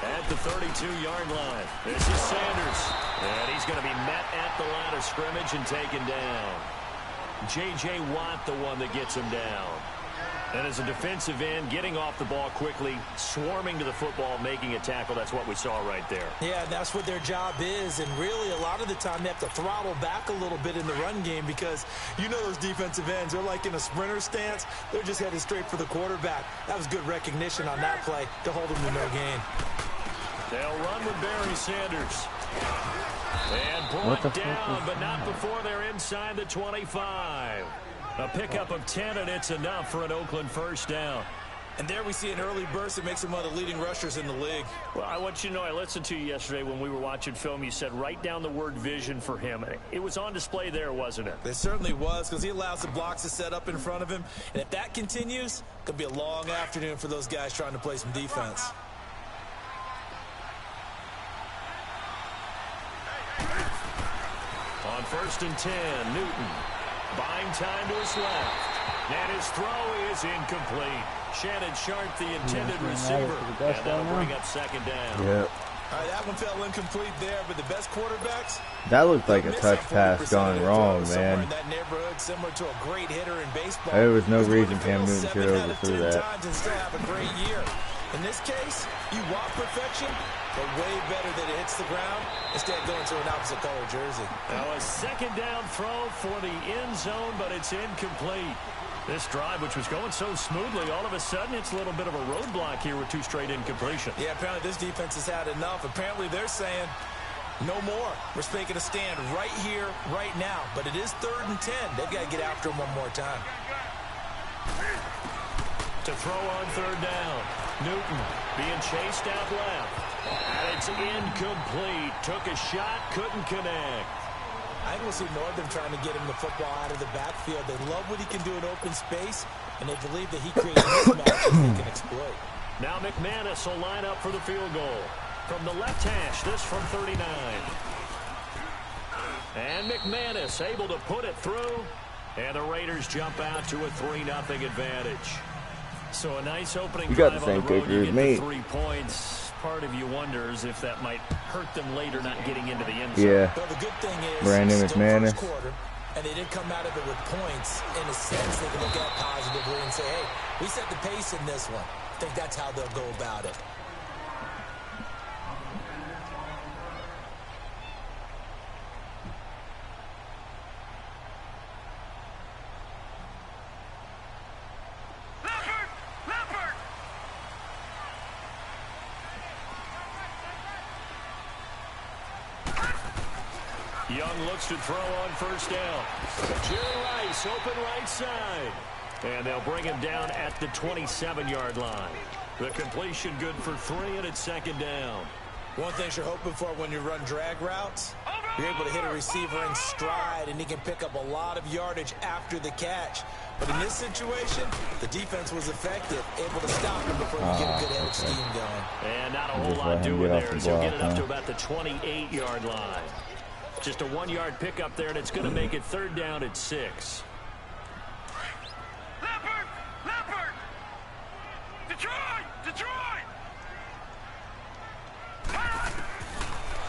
at the 32-yard line. This is Sanders, and he's going to be met at the line of scrimmage and taken down. J.J. Watt, the one that gets him down. And as a defensive end, getting off the ball quickly, swarming to the football, making a tackle, that's what we saw right there. Yeah, that's what their job is, and really a lot of the time they have to throttle back a little bit in the run game because you know those defensive ends, they're like in a sprinter stance. They're just headed straight for the quarterback. That was good recognition on that play to hold them to no gain. They'll run with Barry Sanders. And brought down, but not before they're inside the 25. A pickup of 10, and it's enough for an Oakland first down. And there we see an early burst that makes him one of the leading rushers in the league. Well, I want you to know, I listened to you yesterday when we were watching film. You said write down the word vision for him. It was on display there, wasn't it? It certainly was, because he allows the blocks to set up in front of him. And if that continues, it could be a long afternoon for those guys trying to play some defense. 1st and 10. Newton buying time to his left. And his throw is incomplete. Shannon Sharp, the intended receiver. And that'll bring up 2nd down. Yep. All right, that one fell incomplete there, but the best quarterbacks. That looked like a touch pass gone wrong, man. In that neighborhood, similar to a great hitter in baseball. There was no reason Cam Newton should overthrew that. And still have a great year. In this case, you want perfection, but way better that it hits the ground instead of going to an opposite color jersey. Now a 2nd down throw for the end zone, but it's incomplete. This drive, which was going so smoothly, all of a sudden it's a little bit of a roadblock here with 2 straight incompletions. Yeah, apparently this defense has had enough. Apparently they're saying, no more. We're making a stand right here, right now. But it is 3rd and 10. They've got to get after him one more time. To throw on 3rd down. Newton being chased out left. And it's incomplete. Took a shot, couldn't connect. I think we'll see Northern trying to get him the football out of the backfield. They love what he can do in open space, and they believe that he creates mismatches they can exploit. Now McManus will line up for the field goal. From the left hash, this from 39. And McManus able to put it through, and the Raiders jump out to a 3-0 advantage. So a nice opening drive on the road. You get the 3 points. Part of you wonders if that might hurt them later not getting into the end zone. Yeah. Well, the good thing is, Brandon McManus. Quarter, and they did come out of it with points. In a sense, they can look at it positively and say, hey, we set the pace in this one. I think that's how they'll go about it. Young looks to throw on 1st down. Jerry Rice open right side. And they'll bring him down at the 27-yard line. The completion good for 3, and it's 2nd down. One thing you're hoping for when you run drag routes, you're able to hit a receiver in stride, and he can pick up a lot of yardage after the catch. But in this situation, the defense was effective, able to stop him before you get a good head of steam going. And not a whole lot doing there as he'll get it up to about the 28-yard line. Just a 1-yard pickup there, and it's going to make it 3rd down at 6. Leopard! Detroit!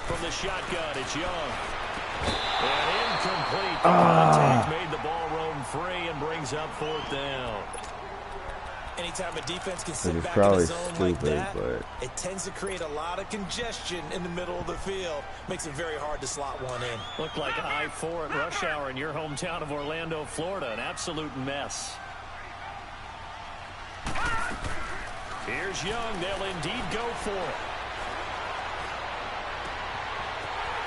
From the shotgun, it's Young. And incomplete. The contact made the ball roam free and brings up 4th down. Anytime a defense can sit back probably in a zone stupid, like that, but it tends to create a lot of congestion in the middle of the field. Makes it very hard to slot one in. Looked like I-4 at rush hour in your hometown of Orlando, Florida. An absolute mess. Here's Young. They'll indeed go for it.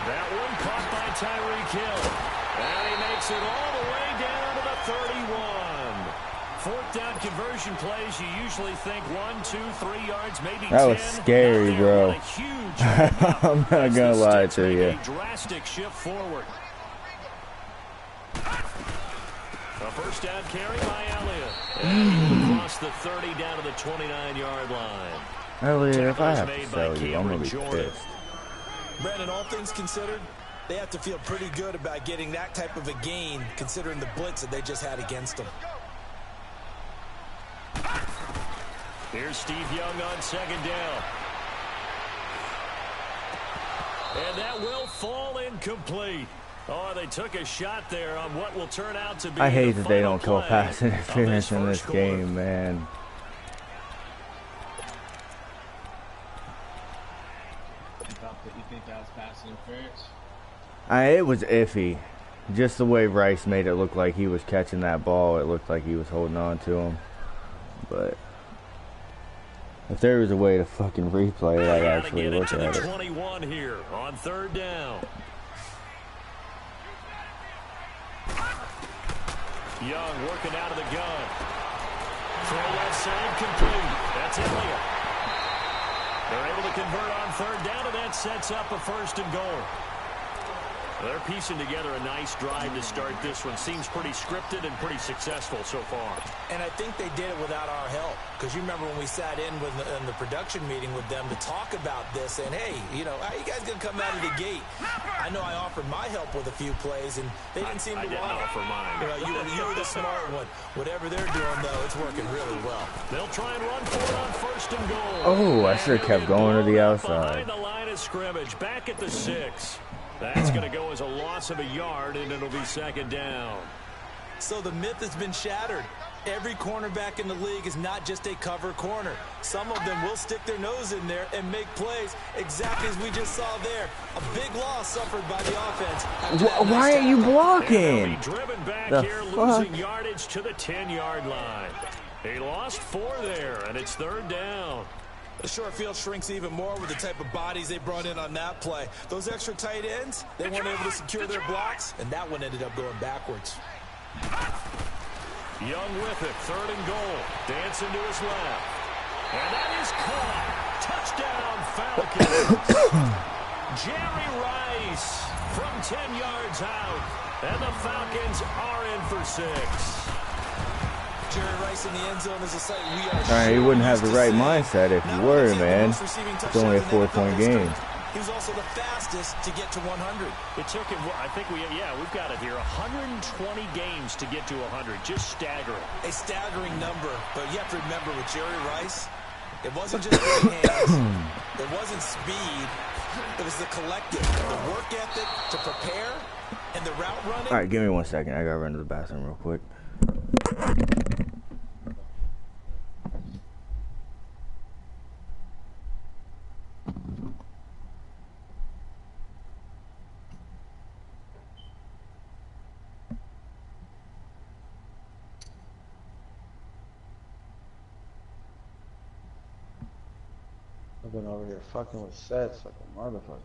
That one caught by Tyreek Hill. And he makes it all the way down to the 31. 4th down conversion plays, you usually think 1, 2, 3 yards, maybe 10. That was scary, bro. I'm not gonna lie to you. A drastic shift forward. A 1st down carry by Elliott. And across the 30 down to the 29-yard line. Elliott, if I have to sell you, I'm gonna be pissed. Brandon, all things considered, they have to feel pretty good about getting that type of a gain, considering the blitz that they just had against them. Here's Steve Young on 2nd down. And that will fall incomplete. Oh, they took a shot there on what will turn out to be I hate that they don't call play pass interference in this quarter. game, man. You think that was pass interference? It was iffy. Just the way Rice made it look like he was catching that ball, it looked like he was holding on to him. But if there was a way to fucking replay it, I'd actually look at it. 21 here on 3rd down. Young working out of the gun. Throw left side complete. That's Elliott. They're able to convert on 3rd down, and that sets up a 1st and goal. They're piecing together a nice drive to start this one. Seems pretty scripted and pretty successful so far. And I think they did it without our help. Because you remember when we sat in the production meeting with them to talk about this, and hey, you know, how you guys going to come out of the gate? I know I offered my help with a few plays, and they didn't seem to want it. I didn't offer mine. You know, you were the smart one. Whatever they're doing, though, it's working really well. They'll try and run for it on 1st and goal. Oh, I should have kept going to the outside. Behind the line of scrimmage, back at the 6. That's going to go as a loss of a yard, and it'll be 2nd down. So the myth has been shattered. Every cornerback in the league is not just a cover corner. Some of them will stick their nose in there and make plays exactly as we just saw there. A big loss suffered by the offense. Why are you blocking? Driven back the here, fuck? losing yardage to the 10-yard line. He lost 4 there, and it's 3rd down. The short field shrinks even more with the type of bodies they brought in on that play. Those extra tight ends, they weren't able to secure their blocks, and that one ended up going backwards. Young with it, 3rd and goal. Dancing to his left. And that is caught. Touchdown, Falcons. Jerry Rice from 10 yards out. And the Falcons are in for 6. Jerry Rice in the end zone is a sight we are. All right, he wouldn't have the right mindset if he were, man. It's only a 4-point game. He was also the fastest to get to 100. It took him, I think we've got it here, 120 games to get to 100. Just staggering. A staggering number, but you have to remember with Jerry Rice, it wasn't just big hands, it wasn't speed, it was the collective, the work ethic to prepare, and the route running. All right, give me 1 second. I gotta run to the bathroom real quick. I've been over here fucking with sets like a motherfucker.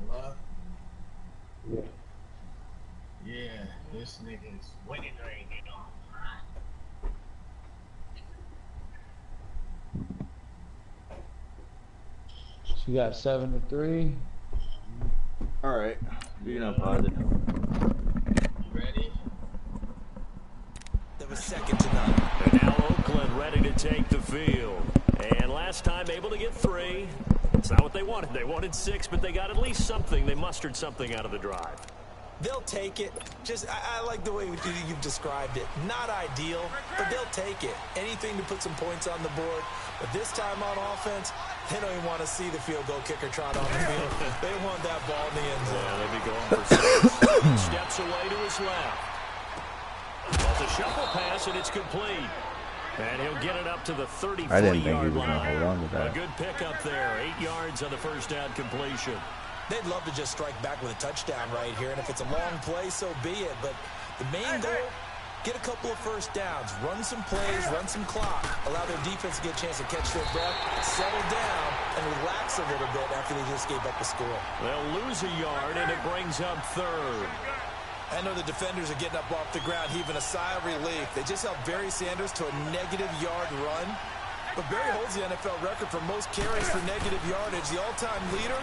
Hello? Yeah. Yeah, this nigga's winning right now. She got 7-3. All right, you're not positive. You ready? That was 2nd to none. And now Oakland ready to take the field. And last time able to get 3. It's not what they wanted. They wanted 6, but they got at least something. They mustered something out of the drive. They'll take it. Just, I like the way you've described it. Not ideal, but they'll take it. Anything to put some points on the board. But this time on offense, they don't even want to see the field goal kicker trot on the field. They want that ball in the end zone. Yeah, they'll be going for 6. Steps away to his left. That's a shuffle pass, and it's complete. And he'll get it up to the 34-yard line. I didn't think he was going to hold on to that. A good pickup there. 8 yards on the first down completion. They'd love to just strike back with a touchdown right here, and if it's a long play, so be it. But the main goal, get a couple of first downs, run some plays, run some clock, allow their defense to get a chance to catch their breath, settle down, and relax a little bit after they just gave up a score. They'll lose a yard, and it brings up 3rd. I know the defenders are getting up off the ground, heaving a sigh of relief. They just held Barry Sanders to a -yard run. But Barry holds the NFL record for most carries for negative yardage. The all-time leader,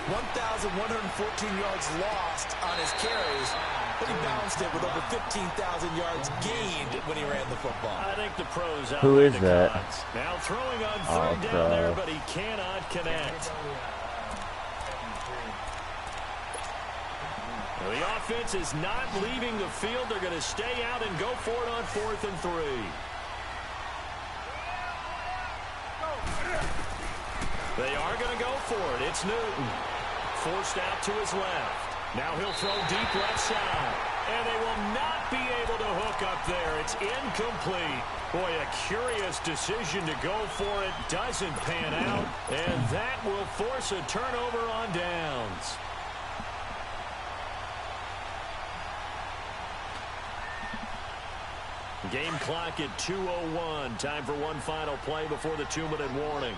1,114 yards lost on his carries, but he balanced it with over 15,000 yards gained when he ran the football. I think the pros out. Who is the that? Cons. Now throwing on 3rd down there, but he cannot connect. Well, the offense is not leaving the field. They're going to stay out and go for it on 4th and 3. They are going to go for it. It's Newton. Forced out to his left. Now he'll throw deep left side. And they will not be able to hook up there. It's incomplete. Boy, a curious decision to go for it. Doesn't pan out. And that will force a turnover on downs. Game clock at 2:01. Time for one final play before the 2-minute warning.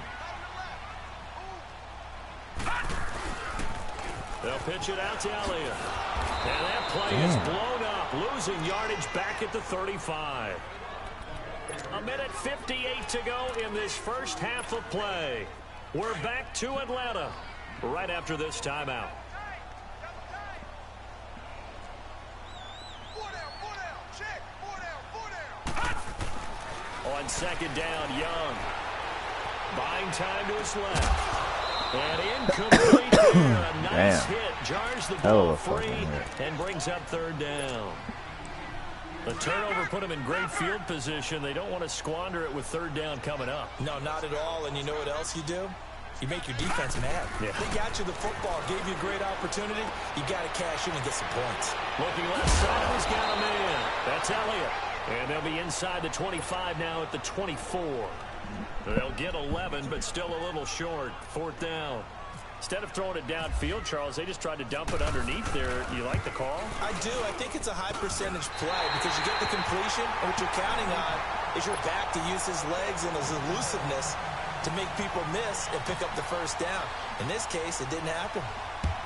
They'll pitch it out to Elliott. And that play is blown up, losing yardage back at the 35. A minute 58 to go in this first half of play. We're back to Atlanta right after this timeout. On second down, Young. Buying time to his left. And incomplete there. A nice hit. Jars the ball free and brings up third down. The turnover put them in great field position. They don't want to squander it with third down coming up. No, not at all. And you know what else you do? You make your defense mad. Yeah. They got you the football, gave you a great opportunity. You got to cash in and get some points. Looking left side, he's got a man. That's Elliott. And they'll be inside the 25 now at the 24. They'll get 11, but still a little short. Fourth down. Instead of throwing it downfield, Charles, they just tried to dump it underneath there. You like the call? I do. I think it's a high percentage play because you get the completion, and what you're counting on is your back to use his legs and his elusiveness to make people miss and pick up the first down. In this case, it didn't happen.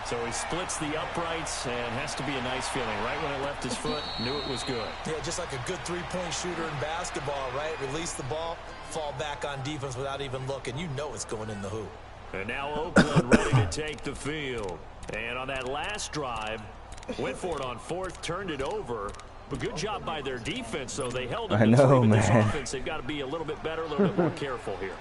So he splits the uprights and has to be a nice feeling. Right when it left his foot, knew it was good. Yeah, just like a good three-point shooter in basketball, right? Release the ball, fall back on defense without even looking. You know it's going in the hoop. And now Oakland ready to take the field. And on that last drive, went for it on fourth, turned it over. But good job by their defense, though. They held it. I know, man. This offense, they've got to be a little bit better, a little bit more careful here.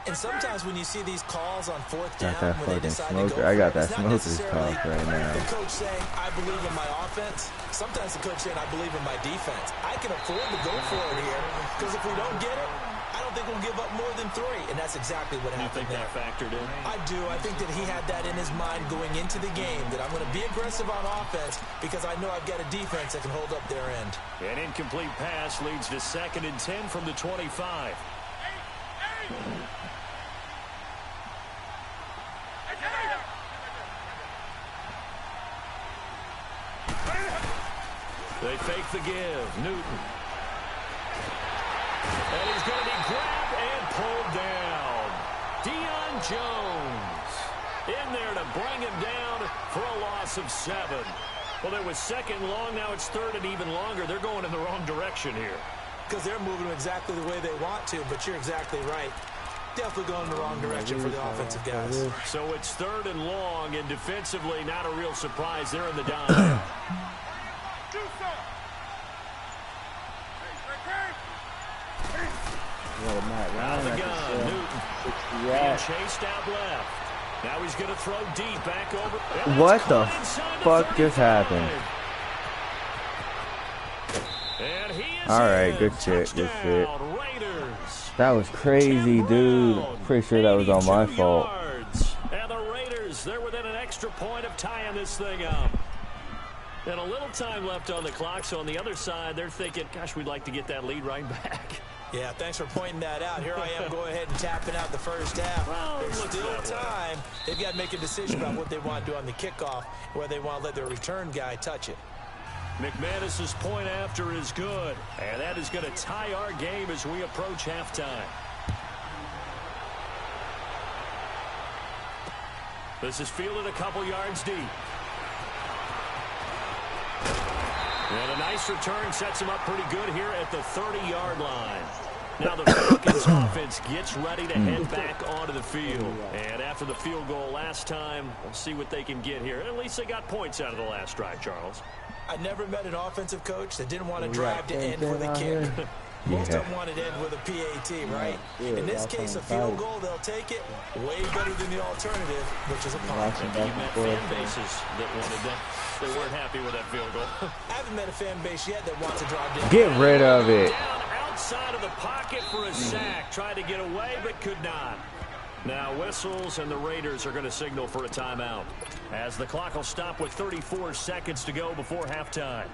And sometimes when you see these calls on fourth down, Got that when they fucking decide smoker. to go I got for it, that it's not smoker's necessarily talk right now. the coach saying, I believe in my offense. Sometimes the coach saying, I believe in my defense. I can afford to go for it here because if we don't get it, I don't think we'll give up more than 3. And that's exactly what happened there. You think that factored in? I do. I think that he had that in his mind going into the game, that I'm going to be aggressive on offense because I know I've got a defense that can hold up their end. An incomplete pass leads to 2nd and 10 from the 25. They fake the give. Newton. And he's going to be grabbed and pulled down. Deion Jones in there to bring him down for a loss of 7. Well, it was 2nd long. Now it's 3rd and even longer. They're going in the wrong direction here. Because they're moving exactly the way they want to, but you're exactly right. Definitely going in the wrong direction for the offensive guys. So it's 3rd and long, and defensively, not a real surprise. They're in the dime. Out of the gun, Newton being chased out left. Now he's going to throw deep back over. What the fuck just happened? All right, good shit, good shit. That was crazy, dude. Pretty sure that was on my fault. And the Raiders, they're within an extra point of tying this thing up. And a little time left on the clock, so on the other side, they're thinking, gosh, we'd like to get that lead right back. Yeah, thanks for pointing that out. Here I am going ahead and tapping out the first half. Well, there's still time. They've got to make a decision about what they want to do on the kickoff, whether they want to let their return guy touch it. McManus's point after is good, and that is going to tie our game as we approach halftime. This is fielded a couple yards deep. And a nice return sets him up pretty good here at the 30-yard line. Now the Falcons offense gets ready to head back onto the field. And after the field goal last time, we'll see what they can get here. At least they got points out of the last drive, Charles. I never met an offensive coach that didn't want to drive to end with a kick. Most of them want to end with a PAT, right? In this case, a field goal, they'll take it. Way better than the alternative, which is a punt. You met fan bases that wanted that. They weren't happy with that field goal. I haven't met a fan base yet that wants to drive down. Get rid of it. Down outside of the pocket for a sack. Tried to get away, but could not. Now whistles, and the Raiders are going to signal for a timeout, as the clock will stop with 34 seconds to go before halftime.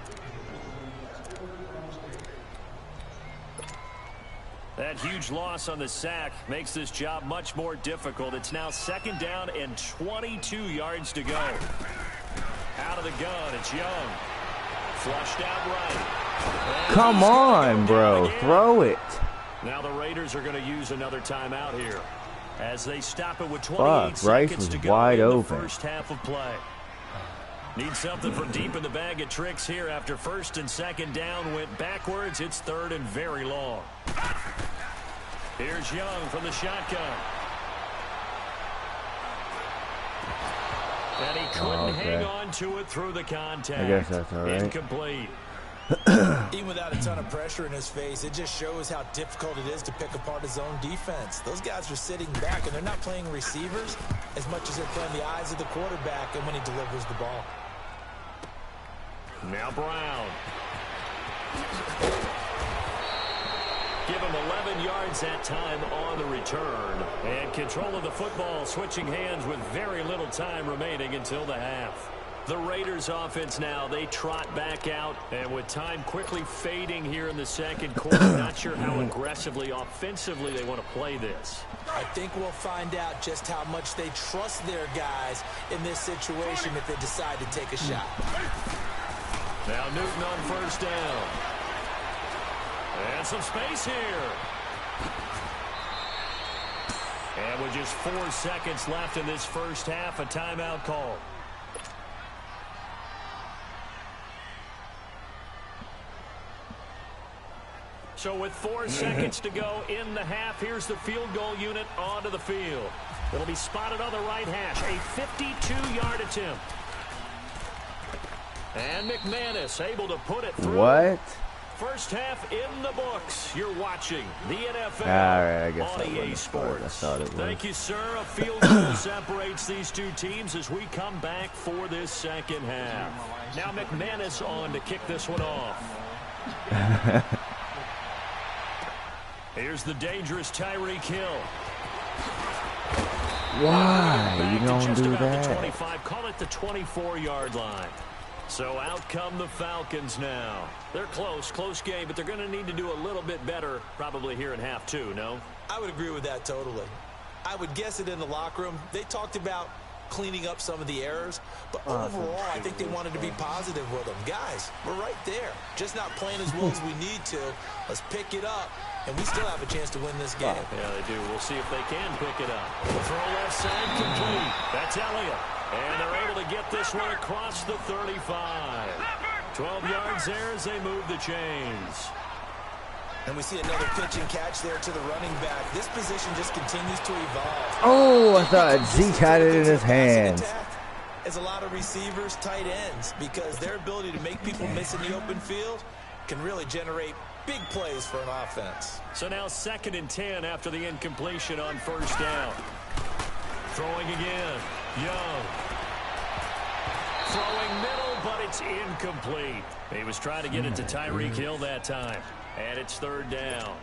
That huge loss on the sack makes this job much more difficult. It's now 2nd down and 22 yards to go. Out of the gun, it's Young. Flushed out right. Come on, bro. Throw it. Now the Raiders are going to use another timeout here as they stop it with 28 Rice seconds was to go wide in the open. first half of play. Need something from deep in the bag of tricks here after first and second down went backwards. It's third and very long. Here's Young from the shotgun. And he couldn't hang on to it through the contact. I guess that's all right. Incomplete. Even without a ton of pressure in his face, it just shows how difficult it is to pick apart his own defense. Those guys are sitting back, and they're not playing receivers as much as they're playing the eyes of the quarterback and when he delivers the ball. Now Brown. Give him 11 yards that time on the return. And control of the football, switching hands with very little time remaining until the half. The Raiders offense now, they trot back out, and with time quickly fading here in the second quarter, not sure how aggressively, offensively they want to play this. I think we'll find out just how much they trust their guys in this situation if they decide to take a shot. Now Newton on first down. And some space here. And with just 4 seconds left in this first half, a timeout call. So with 4 seconds to go in the half, here's the field goal unit onto the field. It'll be spotted on the right hash. A 52-yard attempt. And McManus able to put it through. What? First half in the books. You're watching the NFL I guess on EA Sports. I thought it was. Thank you, sir. A field goal separates these two teams as we come back for this second half. Now McManus on to kick this one off. Here's the dangerous Tyreek Hill. Why? You don't do The that. 25, call it the 24-yard line. So out come the Falcons now. They're close game, but they're going to need to do a little bit better probably here in half two, no? I would agree with that totally. I would guess it in the locker room. They talked about cleaning up some of the errors, but overall, I think they wanted to be positive with them. Guys, we're right there. Just not playing as well as we need to. Let's pick it up, and we still have a chance to win this game. Yeah, they do. We'll see if they can pick it up. Throw left side complete. That's Elliott. And they're able to get this one across the 35. 12 yards there as they move the chains. And we see another pitch and catch there to the running back. This position just continues to evolve. Oh, I thought Zeke had it in his hands. As a lot of receivers, tight ends, because their ability to make people miss in the open field can really generate big plays for an offense. So now 2nd and 10 after the incompletion on first down. Throwing again. Young. Throwing middle, but it's incomplete. He was trying to get it to Tyreek Hill that time. And it's 3rd down.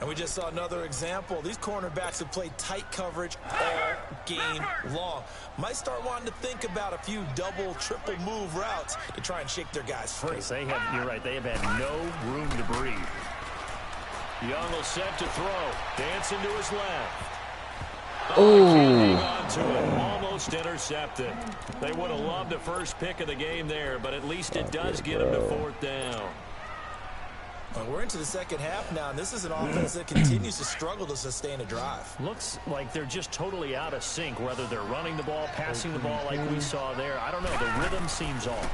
And we just saw another example. These cornerbacks have played tight coverage all game long. Might start wanting to think about a few double, triple move routes to try and shake their guys free. You're right, they have had no room to breathe. Young will set to throw. Dancing to his left. Hang on to it. Almost intercepted. They would have loved the first pick of the game there, but at least it does get them to 4th down. Well, we're into the second half now, and this is an offense that continues to struggle to sustain a drive. Looks like they're just totally out of sync, whether they're running the ball, passing the ball like we saw there. I don't know. The rhythm seems off.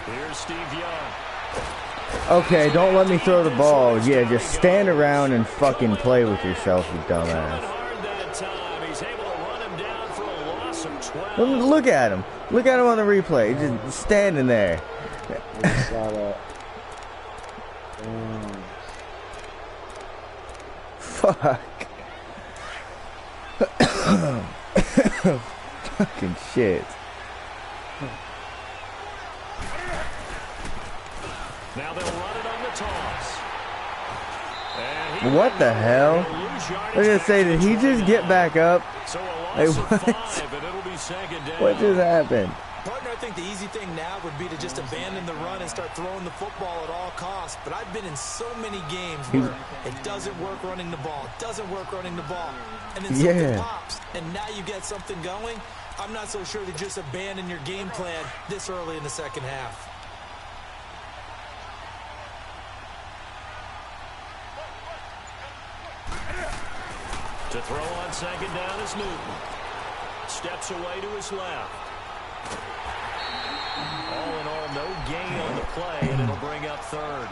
Here's Steve Young. Okay, don't let me throw the ball. Yeah, just stand around and fucking play with yourself, you dumbass. He's able to run him down for a loss of 12. Look at him. Look at him on the replay. Just standing there. Fuck. Fucking shit. Now they'll run it on the toss. What the hell? I was gonna say, did he just get back up? So Hey, what? what? 5, and it'll be 2nd down. What just happened? Partner, I think the easy thing now would be to just abandon the run and start throwing the football at all costs. But I've been in so many games where it doesn't work running the ball. It doesn't work running the ball. And then something pops, and now you get something going. I'm not so sure to just abandon your game plan this early in the second half. To throw on second down is Newton. Steps away to his left. All in all, no gain on the play, and it'll bring up third.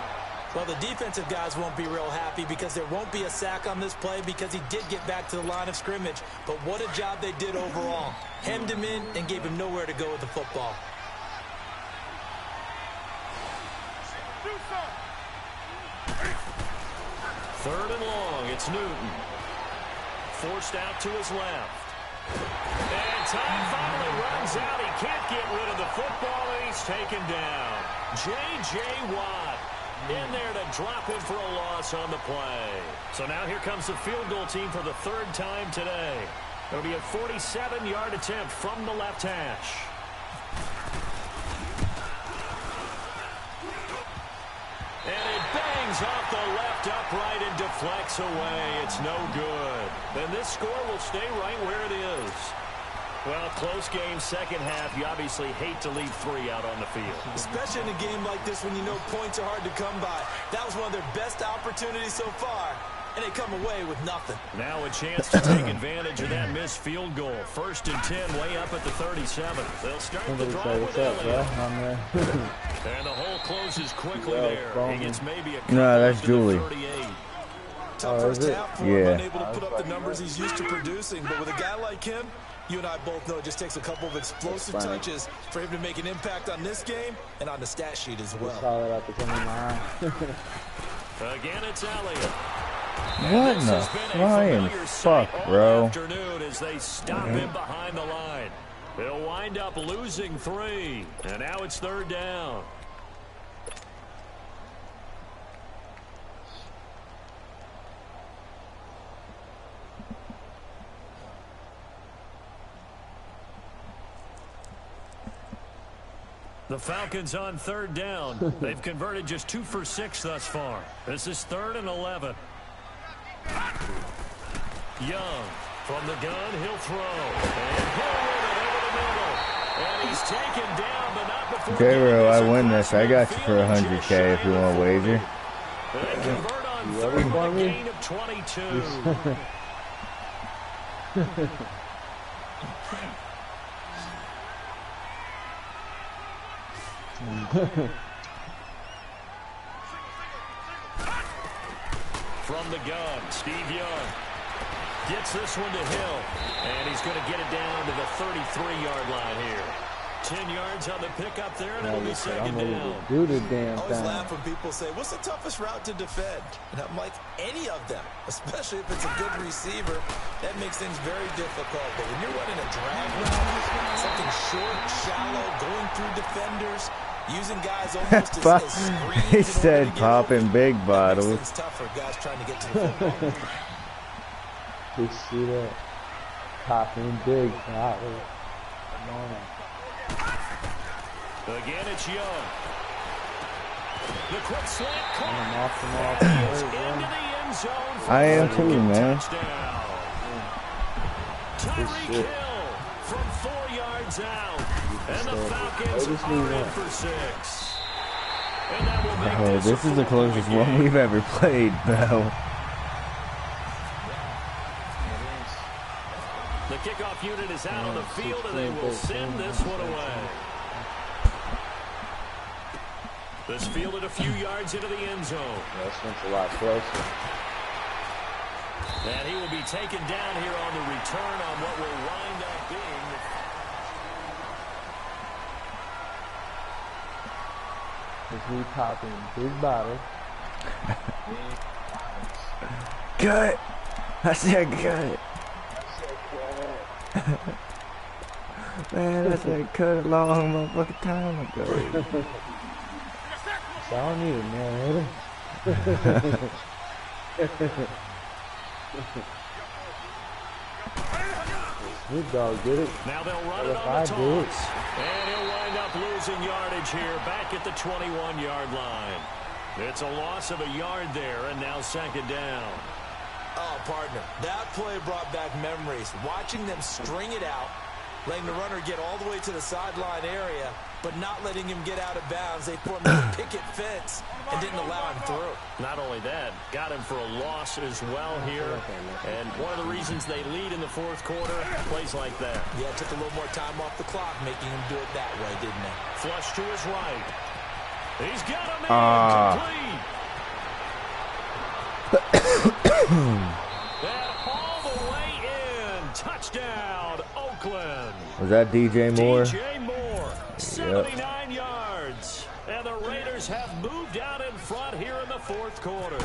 Well, the defensive guys won't be real happy because there won't be a sack on this play because he did get back to the line of scrimmage. But what a job they did overall. Hemmed him in and gave him nowhere to go with the football. Third and long, it's Newton. Forced out to his left. And time finally runs out. He can't get rid of the football, and he's taken down. J.J. Watt in there to drop him for a loss on the play. So now here comes the field goal team for the third time today. It'll be a 47-yard attempt from the left hash. And it bangs off the left upright and deflects away. It's no good. Then this score will stay right where it is. Well, close game, second half. You obviously hate to leave 3 out on the field. Especially in a game like this when you know points are hard to come by. That was one of their best opportunities so far, and they come away with nothing. Now a chance to take advantage of that missed field goal. 1st and 10, way up at the 37. They'll start the drive with Elliott. And the hole closes quickly there. He gets maybe a no, that's Julie. Tough first half for him, unable to put up the numbers he's used to producing. But with a guy like him, you and I both know it just takes a couple of explosive touches for him to make an impact on this game and on the stat sheet as well. Again, it's Elliott. What in the flying fuck, bro? Afternoon as they stop him behind the line. They'll wind up losing 3, and now it's 3rd down. The Falcons on 3rd down. They've converted just 2 for 6 thus far. This is 3rd and 11. Young from the gun, he'll throw. And he'll run it over the middle. And he's taken down, but not before. J-Ro, I win this. I got you for 100K if you want to wager. They convert on 3rd with a gain of 22. From the gun, Steve Young gets this one to Hill, and he's going to get it down to the 33-yard line here. 10 yards on the pickup there, and it'll be second down. Do the damn I always thing. laugh when people say, what's the toughest route to defend? And I'm like, any of them, especially if it's a good receiver. That makes things very difficult. But when you're running a drag route, something short, shallow, going through defenders, using guys almost as screens. He said popping big bottles. It's tough for guys trying to get to the football. You see that? Popping big bottles. Again, it's Young. The quick slant off. into the end zone. I am too, man. Tyreek Hill from 4 yards out. And the Falcons are in for 6. And that will make This is the closest one we've ever played, though. The kickoff unit is out on the field, and they will send this one away. This fielded a few yards into the end zone. This one's a lot closer. And he will be taken down here on the return on what will wind up being. Is he popping big bottle? Cut! I said cut. Man, I said cut a long motherfucking time ago. I don't need it, man. Good dog, get it. Now they'll run it on the toss. And he'll wind up losing yardage here back at the 21-yard line. It's a loss of a yard there, and now second down. Oh, partner, that play brought back memories. Watching them string it out, letting the runner get all the way to the sideline area, but not letting him get out of bounds. They formed a picket fence and didn't allow him through. Not only that, got him for a loss as well here. And one of the reasons they lead in the fourth quarter, plays like that. Yeah, it took a little more time off the clock, making him do it that way, didn't it? Flush to his right. He's got him in, complete. And all the way in. Touchdown, Oakland. Was that DJ Moore? DJ Moore, 79 yards. And the Raiders have moved out in front here in the fourth quarter.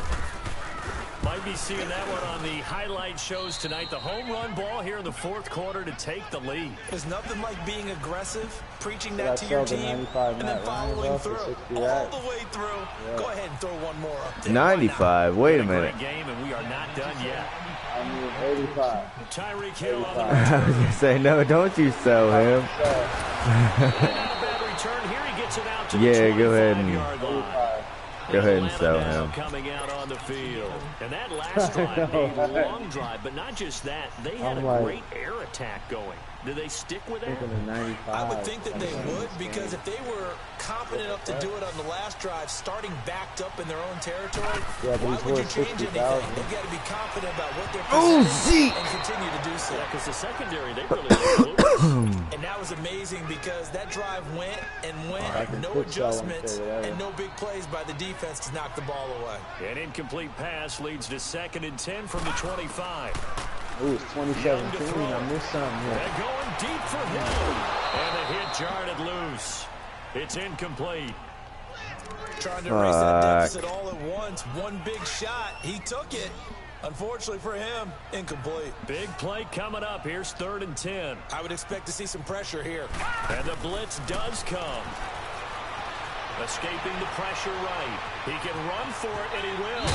Might be seeing that one on the highlight shows tonight. The home run ball here in the fourth quarter to take the lead. There's nothing like being aggressive, preaching that to your team, and then following through all the way through. Yeah. Go ahead and throw one more up there. 95. Wait a minute. Great game, and we are not done yet. I mean, 85. Tyreek Hill on the I was going to say, no, don't you sell him. Not a bad return here. He gets it out to yeah, the go ahead and 25-yard line. Go ahead and sell him. Coming out on the field. And that last drive, a long drive, but not just that. They had a great air attack going. Do they stick with that? I would think that they would, because if they were confident enough to do it on the last drive, starting backed up in their own territory, why would you change anything? They've got to be confident about what they're presenting and continue to do so. Because the secondary, they really looked. And that was amazing, because that drive went and went, no adjustments and no big plays by the defense to knock the ball away. An incomplete pass leads to 2nd and 10 from the 25. Ooh, it's 2017. I missed something here. They're going deep for Hill. And the hit jarred it loose. It's incomplete. Trying to erase that deficit all at once. One big shot. He took it. Unfortunately for him, incomplete. Big play coming up. Here's 3rd and 10. I would expect to see some pressure here. And the blitz does come. Escaping the pressure right. He can run for it, and he will.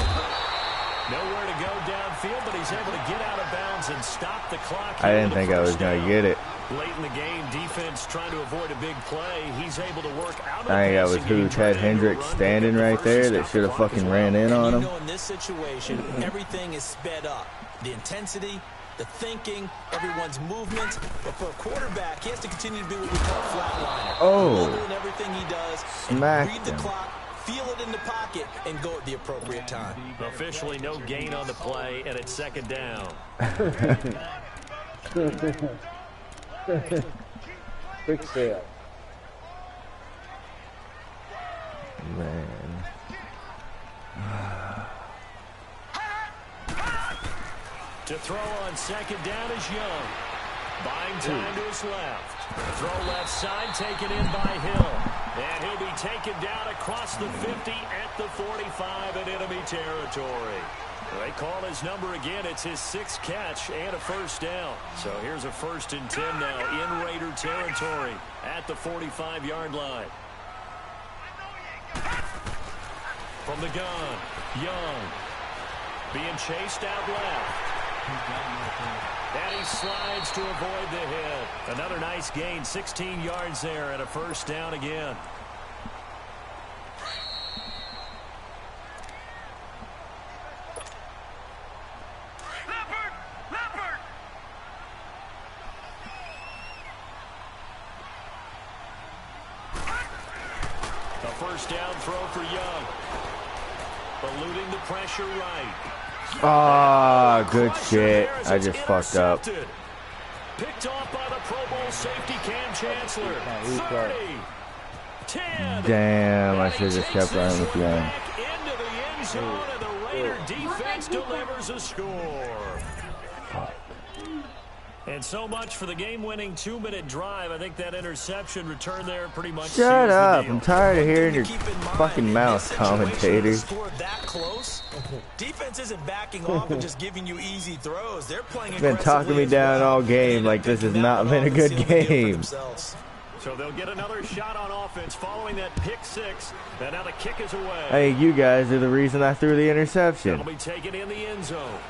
Nowhere to go downfield, but he's able to get out of bounds and stop the clock. I didn't think I was going to get it. Late in the game, defense trying to avoid a big play. He's able to work out of the I think that was who, Ted Hendricks standing right there that should have fucking ran in on him. You know, in this situation, everything is sped up. The intensity, the thinking, everyone's movement. But for a quarterback, he has to continue to be what we call flatliner. Oh. In everything he does, Smacked read the him. clock, feel it in the pocket, and go at the appropriate time. Officially no gain on the play, and it's 2nd down. Quick sale. Man. To throw on 2nd down is Young. Buying time to his left. Throw left side, taken in by Hill. And he'll be taken down across the 50 at the 45 in enemy territory. They call his number again. It's his 6th catch and a 1st down. So here's a 1st and 10 now in Raider territory at the 45-yard line. From the gun, Young being chased out left. And he slides to avoid the hit. Another nice gain, 16 yards there and a 1st down again. A 1st down throw for Young. Eluding the pressure right. Ah, good shit. I just fucked up. Picked off by the Pro Bowl safety Cam Chancellor. 30, 10. Damn, I should have just kept running with the end. Into the end zone, and the Raider defense delivers a score. And so much for the game-winning 2-minute drive. I think that interception return there pretty much. Shut up! I'm tired of hearing your fucking mouth, commentators. That close, defense isn't backing off and just giving you easy throws. They're playing. Been talking me down all game like this has not been a good game. So they'll get another shot on offense following that pick 6. And now the kick is away. Hey, you guys are the reason I threw the interception. That'll be taken in the end zone.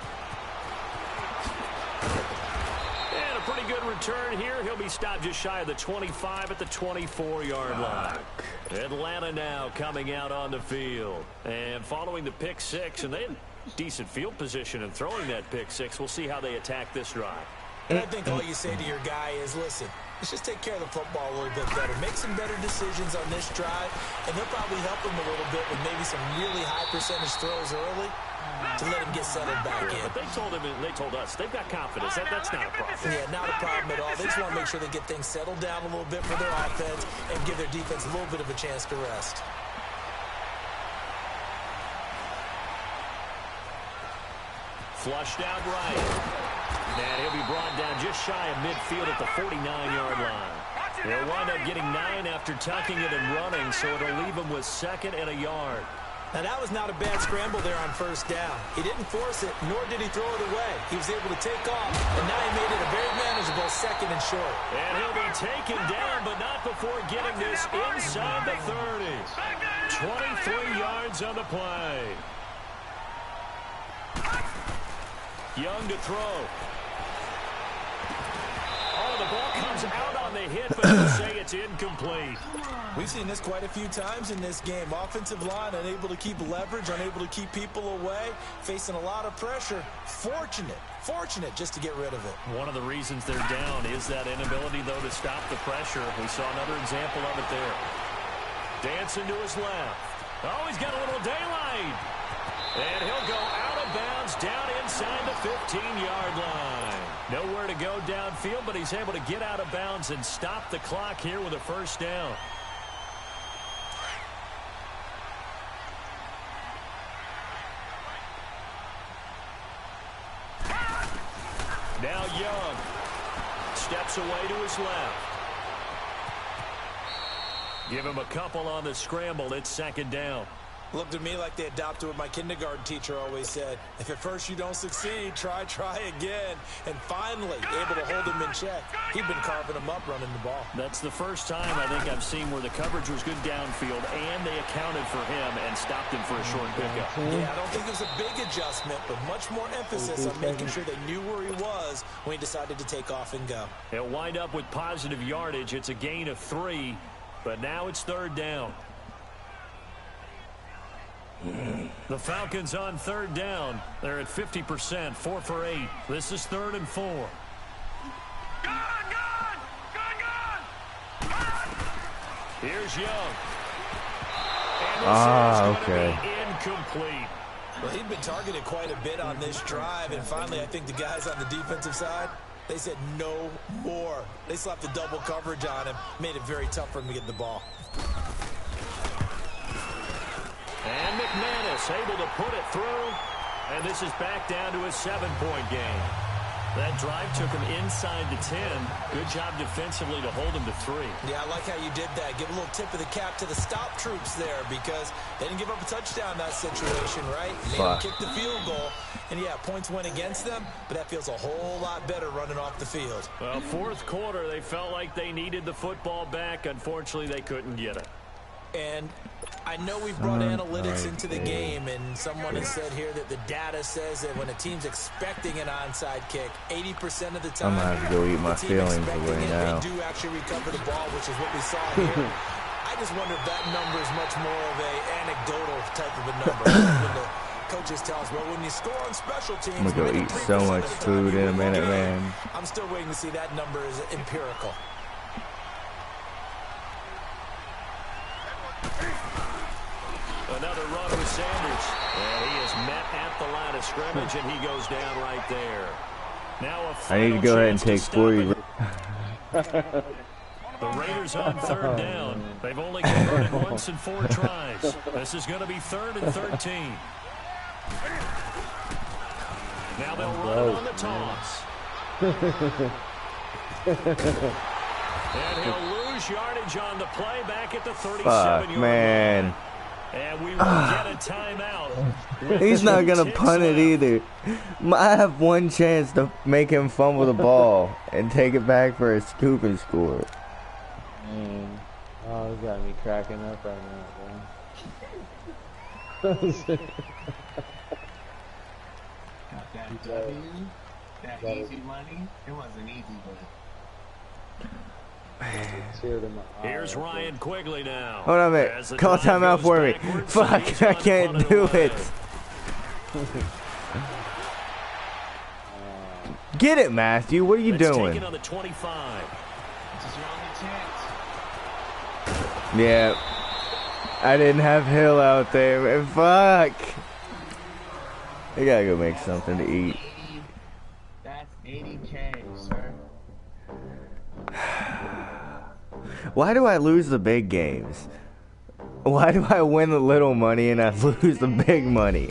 And a pretty good return here. He'll be stopped just shy of the 25 at the 24-yard line. Atlanta now coming out on the field. And following the pick 6, and they had decent field position in throwing that pick 6. We'll see how they attack this drive. And I think all you say to your guy is, listen, let's just take care of the football a little bit better. Make some better decisions on this drive, and they'll probably help him a little bit with maybe some really high percentage throws early to let him get settled back in. But they told us they've got confidence. That's not a problem. Yeah, not a problem at all. They just want to make sure they get things settled down a little bit for their offense and give their defense a little bit of a chance to rest. Flushed out right. And he'll be brought down just shy of midfield at the 49-yard line. They'll wind up getting 9 after tucking it and running, so it'll leave him with 2nd and a yard. Now, that was not a bad scramble there on first down. He didn't force it, nor did he throw it away. He was able to take off, and now he made it a very manageable 2nd and short. And he'll be taken down, but not before getting this inside the 30. 23 yards on the play. Young to throw. Oh, the ball comes out on the hit, but they'll say it's incomplete. We've seen this quite a few times in this game. Offensive line unable to keep leverage, unable to keep people away, facing a lot of pressure. Fortunate just to get rid of it. One of the reasons they're down is that inability, though, to stop the pressure. We saw another example of it there. Dancing to his left. Oh, he's got a little daylight. And he'll go out of bounds down inside the 15-yard line. Nowhere to go downfield, but he's able to get out of bounds and stop the clock here with a first down. Now Young steps away to his left. Give him a couple on the scramble. It's 2nd down. Looked to me like they adopted what my kindergarten teacher always said. If at first you don't succeed, try again. And finally, able to hold him in check. He'd been carving him up running the ball. That's the first time I think I've seen where the coverage was good downfield and they accounted for him and stopped him for a short pickup. Yeah, I don't think it was a big adjustment, but much more emphasis on making sure they knew where he was when he decided to take off and go. He'll wind up with positive yardage. It's a gain of 3, but now it's 3rd down. The Falcons on 3rd down. They're at 50%, 4 for 8. This is 3rd and 4. Here's Young. And this is going to be incomplete. Well, he'd been targeted quite a bit on this drive, and finally I think the guys on the defensive side, they said no more. They slapped the double coverage on him, made it very tough for him to get the ball. And McManus able to put it through. And this is back down to a 7-point game. That drive took him inside the 10. Good job defensively to hold him to 3. Yeah, I like how you did that. Give a little tip of the cap to the stop troops there because they didn't give up a touchdown in that situation, right? Made them kick the field goal. And, yeah, points went against them, but that feels a whole lot better running off the field. Well, 4th quarter, they felt like they needed the football back. Unfortunately, they couldn't get it. And I know we've brought analytics into the game, and someone has said here that the data says that when a team's expecting an onside kick, 80% of the time, I'm gonna have to go eat my feelings away now. They do actually recover the ball, which is what we saw here. I just wonder if that number is much more of a anecdotal type of a number. When the coaches tell us, well, when you score on special teams, I'm gonna go eat so much food in a minute, man. I'm still waiting to see that number is empirical. Another run with Sanders. And he is met at the line of scrimmage, and he goes down right there. Now I need to go ahead and take 40. The Raiders on 3rd down. They've only converted once in 4 tries. This is going to be 3rd and 13. Now they'll run it on the toss. And he'll lose yardage on the play back at the 37-yard line. Man. And we will get a timeout. He's not going to punt it either. I have one chance to make him fumble the ball and take it back for a scoop and score. Man. Oh, it's got me cracking up right now, bro. That easy money, it wasn't easy, but... Here's Ryan Quigley now. Hold on a minute. Call timeout for me. Fuck, I can't do it. Get it, Matthew. What are you doing? On the 25. Yeah. I didn't have Hill out there, man. Fuck. I gotta go make something to eat. That's 80K, sir. Why do I lose the big games? Why do I win the little money and I lose the big money?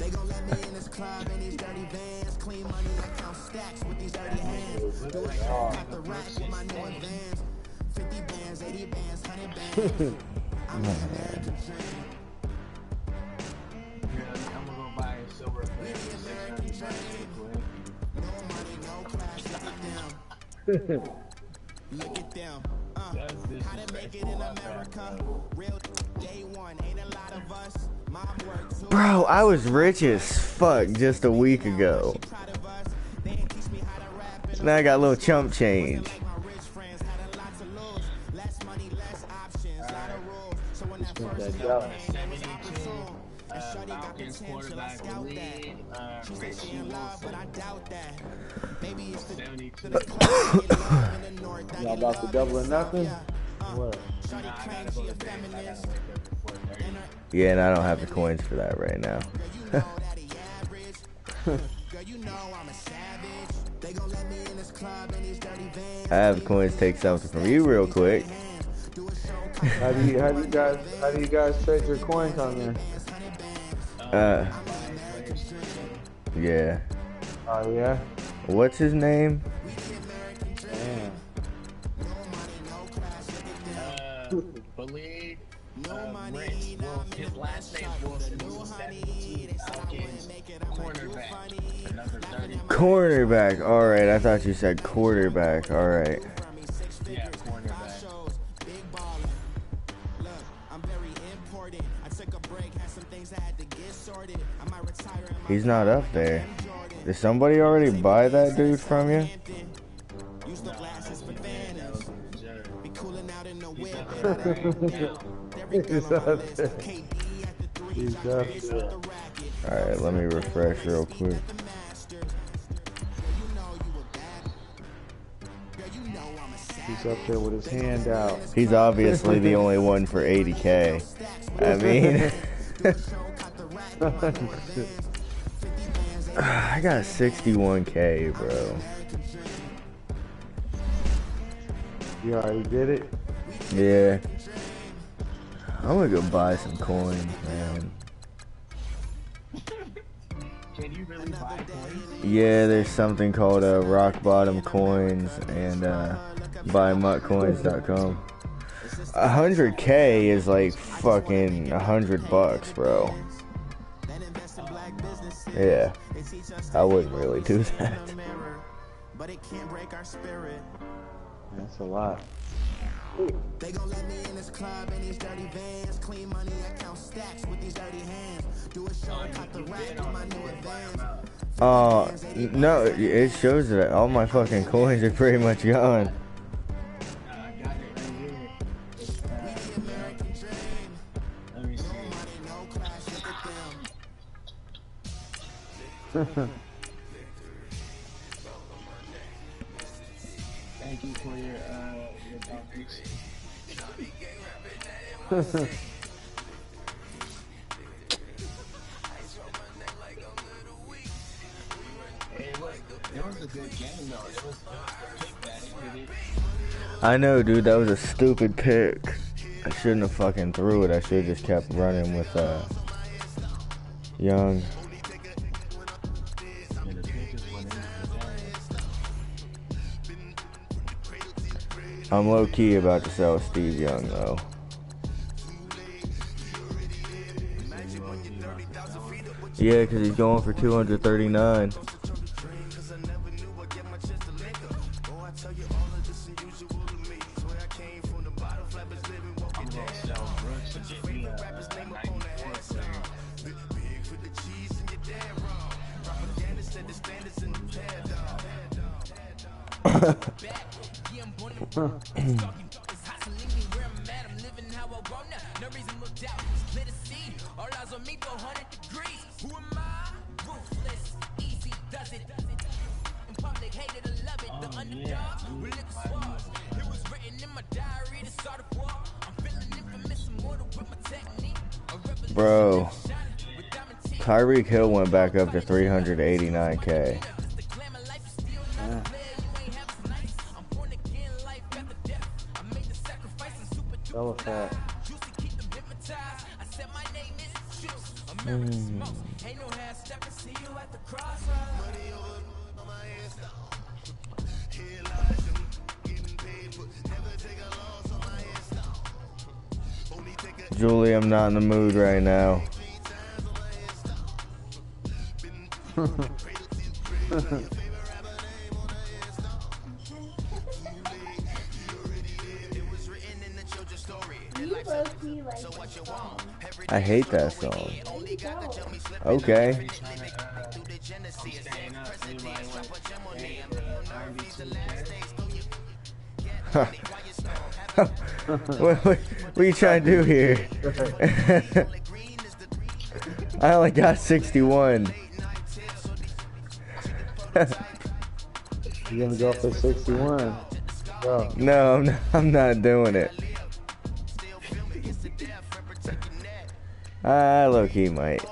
Look at them. How to make it in America. Real day one. Ain't a lot of us. Mom worked too. Bro, I was rich as fuck just a week ago. Now I got a little chump change. Y'all about to double or nothing? What? Yeah, and I don't have the coins for that right now. I have the coins. Take something from you real quick. How do you guys trade your coins on there? Yeah. Oh yeah. What's his name? Damn. Believe. His last name Wilson. Cornerback. Number 30. Cornerback. All right. I thought you said quarterback. All right. Yeah, cornerback. He's not up there. Did somebody already buy that dude from you? He's up there. He's up there. Alright, let me refresh real quick. He's up there with his hand out. He's obviously the only one for 80K. I mean... I got 61K, bro. You already did it? Yeah. I'm gonna go buy some coins, man. Can you really buy coins? Yeah, there's something called Rock Bottom Coins and buymuttcoins.com. 100K is like fucking $100, bro. Yeah, I wouldn't really do that. That's a lot. They gon' let me in this club in these dirty vans. Clean money, I count stacks with these dirty hands. Do a show, cut the rack on my new advance. No, it shows that all my fucking coins are pretty much gone. I got it right here. Let me see. Thank you for your donation. Hey, look, it was a good game though. It was kickback. I know, dude, that was a stupid pick. I shouldn't have fucking threw it. I should have just kept running with Young. I'm low-key about to sell Steve Young, though. Yeah, because he's going for 239. Bro, Tyreek Hill went back up to 389K. Hella fat. Julie, I'm not in the mood right now. I hate that song. Okay. What are you trying to do here? I only got 61. You're gonna go for 61. Bro. No, I'm not doing it. I low-key might.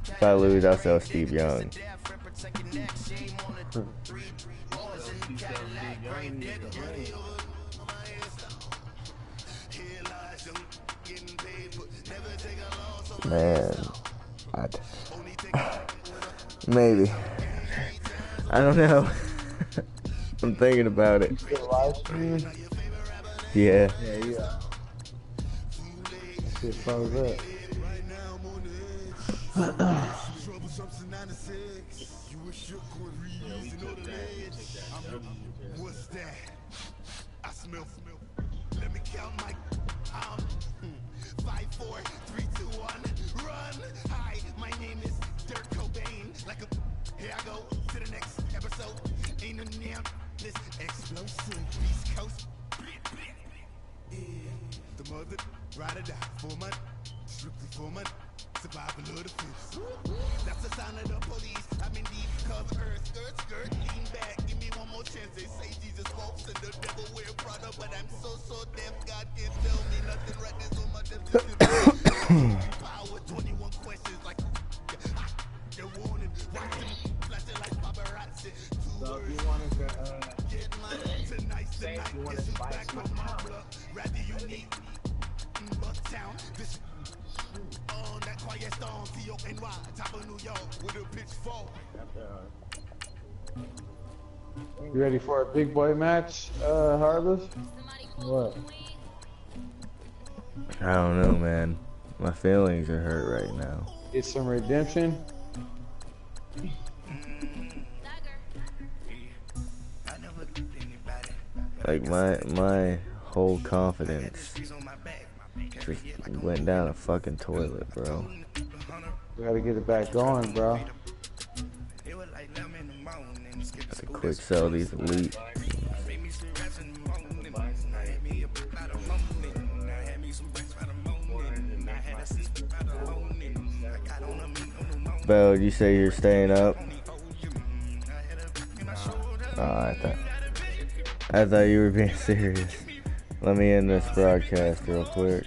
If I lose, I'll sell Steve Young. Man, maybe. I don't know. I'm thinking about it. Yeah. Yeah. Shit froze up. What's that? I smell. Let me count my 5, 4, 3, 2, 1, run. Hi, my name is Dirk Cobain. Like a here I go to the next episode. Ain't no name this explosive East Coast. Yeah, the mother ride or die 4 months, strictly 4 months. Survival of the fittest. That's the sign of the police. I'm in deep cover earth, skirt, lean back. Give me one more chance. They say Jesus walks and the devil wear Prada, but I'm so deaf. God can't tell me nothing. Right this on my death. Power 21 questions like they're warning. Watch them flashing like paparazzi. So if you wanted to Get money tonight. if you wanted to buy Back with my blood. Rather you need Bucktown. This on that quiet stone, T-O-N-Y, top of New York with a pitchfork. You ready for a big boy match, Heartless? What? I don't know, man. My feelings are hurt right now. Get some redemption? Like my whole confidence just went down a fucking toilet, bro. We gotta get it back going, bro. Gotta quick sell these elite. Bell, you say you're staying up? Oh, I thought you were being serious. Let me end this broadcast real quick.